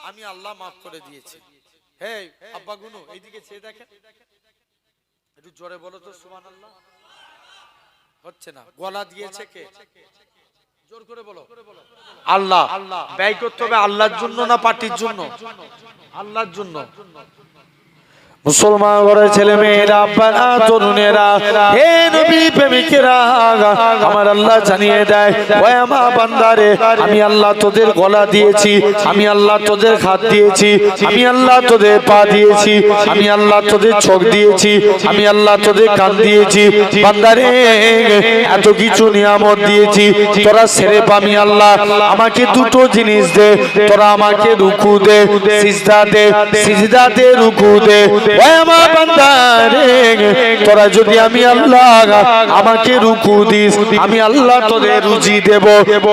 আমি আল্লাহ মাফ করে দিয়েছি। হ্যাঁ আব্বা গুনু এইদিকে চেয়ে দেখেন, একটু জোরে বলো তো সুবহানাল্লাহ। হচ্ছে না, গলা দিয়েছে কে? জোর করে বলো। আল্লাহ। ব্যয় করতে হবে আল্লাহর জন্য না পার্টির জন্য? আল্লাহর জন্য। মুসলমান ঘরের ছেলে মেয়েরা, আব্বারা, তরুণেরা, হে নবী প্রেমিকেরা, আমার আল্লাহ জানিয়ে দেয়, ওই আমার বান্দারে, আমি আল্লাহ তোদের গলা দিয়েছি, আমি আল্লাহ তোদের হাত দিয়েছি, আমি আল্লাহ তোদের পা দিয়েছি, আমি আল্লাহ তোদের চোখ দিয়েছি, আমি আল্লাহ তোদের কান দিয়েছি। বান্দারে এত কিছু নিয়ামত দিয়েছি, তোরা ছেড়ে পামি আল্লাহ আমাকে দুটো জিনিস দে, তোরা আমাকে রুকু দে, সিজদা দে, সিজদা দে, রুকু দে। আমার বান্দারে, তোরা যদি আমি আল্লাহ আমাকে রুকু দিস, আমি আল্লাহ তোদের রুজি দেব।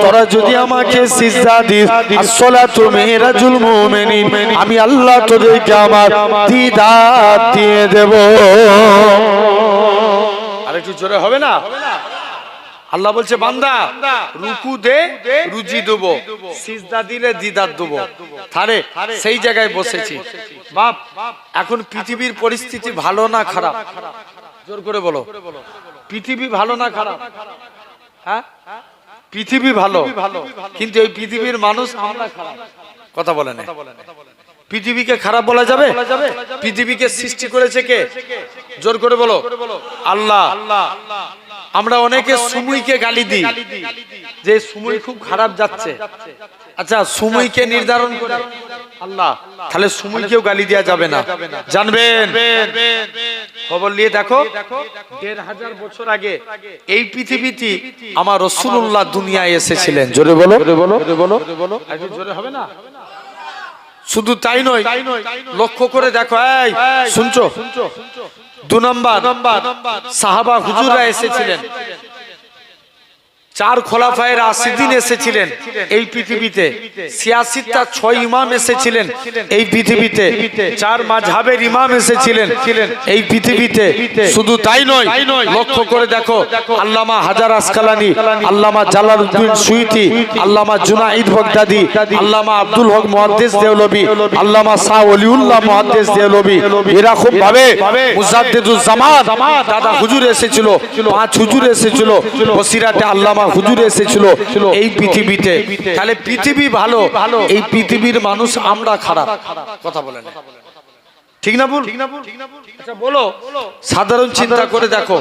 তোরা যদি আমাকে সিজদা দিস, আসসালাতু মিরাজুল মুমিনিন, আমি আল্লাহ তোদেরকে আমার দিদার দিয়ে দেব। আরেকটু জোরে হবে না? আল্লাহ বলছে বান্দা রুকু দে, রুজি দেবো, সিজদা দিলে দিদার দেবো। তাহলে সেই জায়গায় বসেছি। বাপ, এখন পৃথিবীর পরিস্থিতি ভালো না খারাপ? জোর করে বলো। পৃথিবী ভালো না খারাপ? হ্যাঁ, পৃথিবী ভালো, কিন্তু এই পৃথিবীর মানুষ আমরা খারাপ। কথা বলেন। পৃথিবীকে খারাপ বলা যাবে? পৃথিবীকে সৃষ্টি করেছে কে? জোর করে বলো। আল্লাহ। আমরা অনেকে সময়কে গালি দিই যে সময় খুব খারাপ যাচ্ছে। আচ্ছা, সময়কে নির্ধারণ করে আল্লাহ, তাহলে সময়কেও গালি দেওয়া যাবে না, জানবেন। খবর নিয়ে দেখো, ১৫০০ বছর আগে এই পৃথিবীতে আমার রাসূলুল্লাহ দুনিয়ায় এসেছিলেন। জোরে বলো, একটু জোরে হবে না? শুধু তাই নয়, লক্ষ্য করে দেখো, এই শুনছো? ২ নম্বর সাহাবা হুজুররা এসেছিলেন, ৪ খোলাফায়ে রাশিদিন এসেছিলেন এই পৃথিবীতে, ৮৬টা ৬ ইমাম এসেছিলেন এই পৃথিবীতে, ৪ মাযহাবের ইমাম এসেছিলেন এই পৃথিবীতে। শুধু তাই নয়, লক্ষ্য করে দেখো, আল্লামা হাজার আসকালানি, আল্লামা জালালউদ্দিন সুয়ুতি, আল্লামা জুনাইদ বাগদাদি, আল্লামা আব্দুল হক মুহাদ্দিস দেওলভী, আল্লামা শাহ ওলিউল্লাহ মুহাদ্দিস দেওলভী, এরকম ভাবে মুজাদ্দিদুজ জামান দাদা হুজুর এসেছিল, ৫ হুজুর এসেছিল, বসিরাতে আল্লামা হুজুর এসেছিল এই পৃথিবীতে। তাহলে পৃথিবী ভালো, এই পৃথিবীর মানুষ আমরা খারাপ। কথা বলেন, ঠিক না ভুল? আচ্ছা বলো, সাধারণ চিন্তা করে দেখো,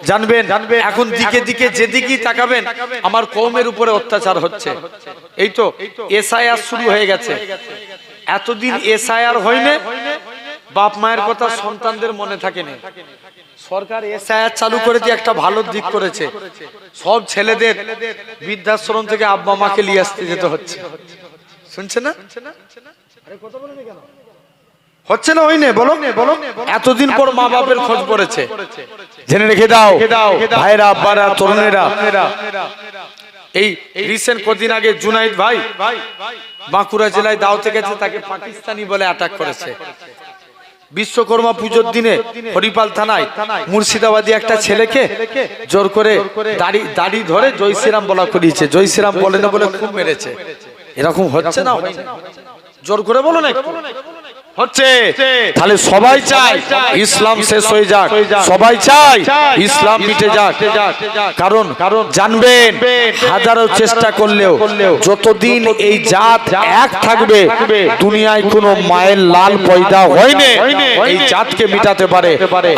জানবেন এখন দিকে দিকে যেদিকেই তাকাবেন আমার কওমের উপরে অত্যাচার হচ্ছে। এই তো এসআইআর শুরু হয়ে গেছে, এতদিন এসআইআর হয়নি, বাপ মায়ের কথা সন্তানদের মনে থাকে না। সরকার এসআইআর চালু করে দিয়ে একটা ভালো দিক করেছে, সব ছেলেদের বৃদ্ধাশ্রম থেকে আব্বা মাকে নিয়ে আসতে যেতে হচ্ছে। শুনছে না? আরে কথা বলেন কেন? হচ্ছে না? হয়নি? বলো। এতদিন পর মা বাপের খোঁজ পড়েছে। জেনে রেখে দাও ভাইরা, আব্বারা, তরুণেরা, এই রিসেন্ট কদিন আগে জুনাইদ ভাই বাঁকুড়া জেলায় দাওয়াতে গেছে, তাকে পাকিস্তানি বলে অ্যাটাক করেছে। বিশ্বকর্মা পুজোর দিনে হরিপাল থানায় মুর্শিদাবাদী একটা ছেলেকে জোর করে দাড়ি ধরে জয় শ্রীরাম বলা করিয়েছে। জয় শ্রীরাম বলে না বলে খুব মেরেছে। এরকম হচ্ছে না? জোর করে বলো না, হচ্ছে। তাহলে সবাই চায় ইসলাম শেষ হয়ে যাক, সবাই চায় ইসলাম মিটে যাক। কারণ জানবেন, হাজারো চেষ্টা করলেও যতদিন এই জাত এক থাকবে, দুনিয়ায় কোনো মায়ের লাল পয়দা হয়নি এই জাতকে মিটাতে পারে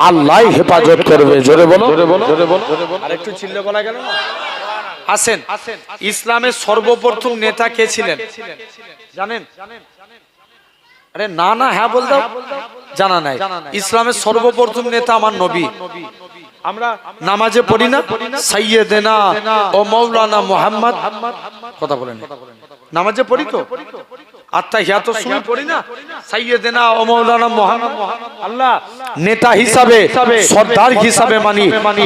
আল্লাহ হেফাজত করবে। জোরে বলো। আরেকটু চিল্লে বলা গেল না? আসেন, ইসলামের সর্বপ্রথম নেতা কে ছিলেন জানেন? আরে না না, হ্যাঁ বল দাও। জানা নাই? ইসলামের সর্বপ্রথম নেতা আমার নবী। আমরা নামাজে পড়ি না সাইয়্যিদেনা ও মাওলানা মুহাম্মদ? কথা বলেন, নামাজে পড়ি তো, আত্তাহিয়াতুর সময় পড়ি না সাইয়্যিদেনা ও মাওলানা মুহাম্মদ? আল্লাহ নেতা হিসাবে, সরদার হিসাবে মানি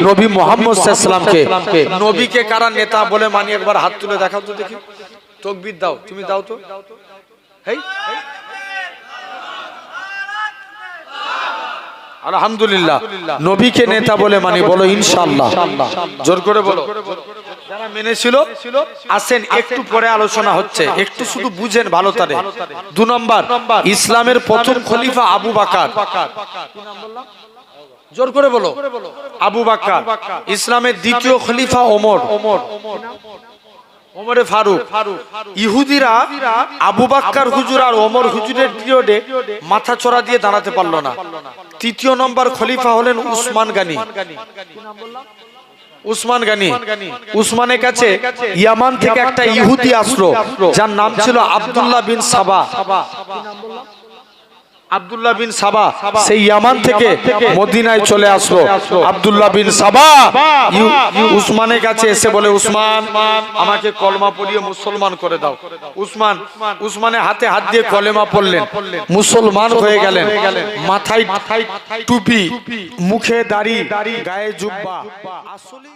নবী মুহাম্মদ সাল্লাল্লাহু আলাইহি ওয়াসাল্লামকে। নবীকে কারা নেতা বলে মানি? একবার হাত তুলে দেখাও তো দেখি। তাকবীর দাও, তুমি দাও তো। হেই, আলহামদুলিল্লাহ, নবীকে নেতা বলে মানি। বলো ইনশাআল্লাহ, জোর করে বলো। যারা মেনেছিল আসেন একটু পরে আলোচনা হচ্ছে, একটু শুধু বুঝেন ভালো তারে। 2 নম্বর, ইসলামের প্রথম খলিফা আবু বকর। জোর করে বলো, আবু বকর। ইসলামের দ্বিতীয় খলিফা ওমর, ওমরে ফারুক। ইহুদিরা আবু বকর হুজুর আর ওমর হুজুরের পিরিয়ডে মাথা চড়া দিয়ে দাঁড়াতে পারলো না। তৃতীয় নম্বর খলিফা হলেন উসমান গনি। উসমান গনি, উসমানের কাছে ইয়ামান থেকে একটা ইহুদি আসলো যার নাম ছিল আব্দুল্লাহ বিন সাবা। আব্দুল্লাহ বিন সাবা সেই ইয়ামান থেকে মদিনায় চলে আসলো। আব্দুল্লাহ বিন সাবা উসমানের কাছে এসে বলে, উসমান আমাকে কলমা পড়িয়ে মুসলমান করে দাও। উসমানের হাতে হাত দিয়ে কলেমা পড়লেন, মুসলমান হয়ে গেলেন। মাথায় টুপি, মুখে দাড়ি, গায়ে জুব্বা। আসলে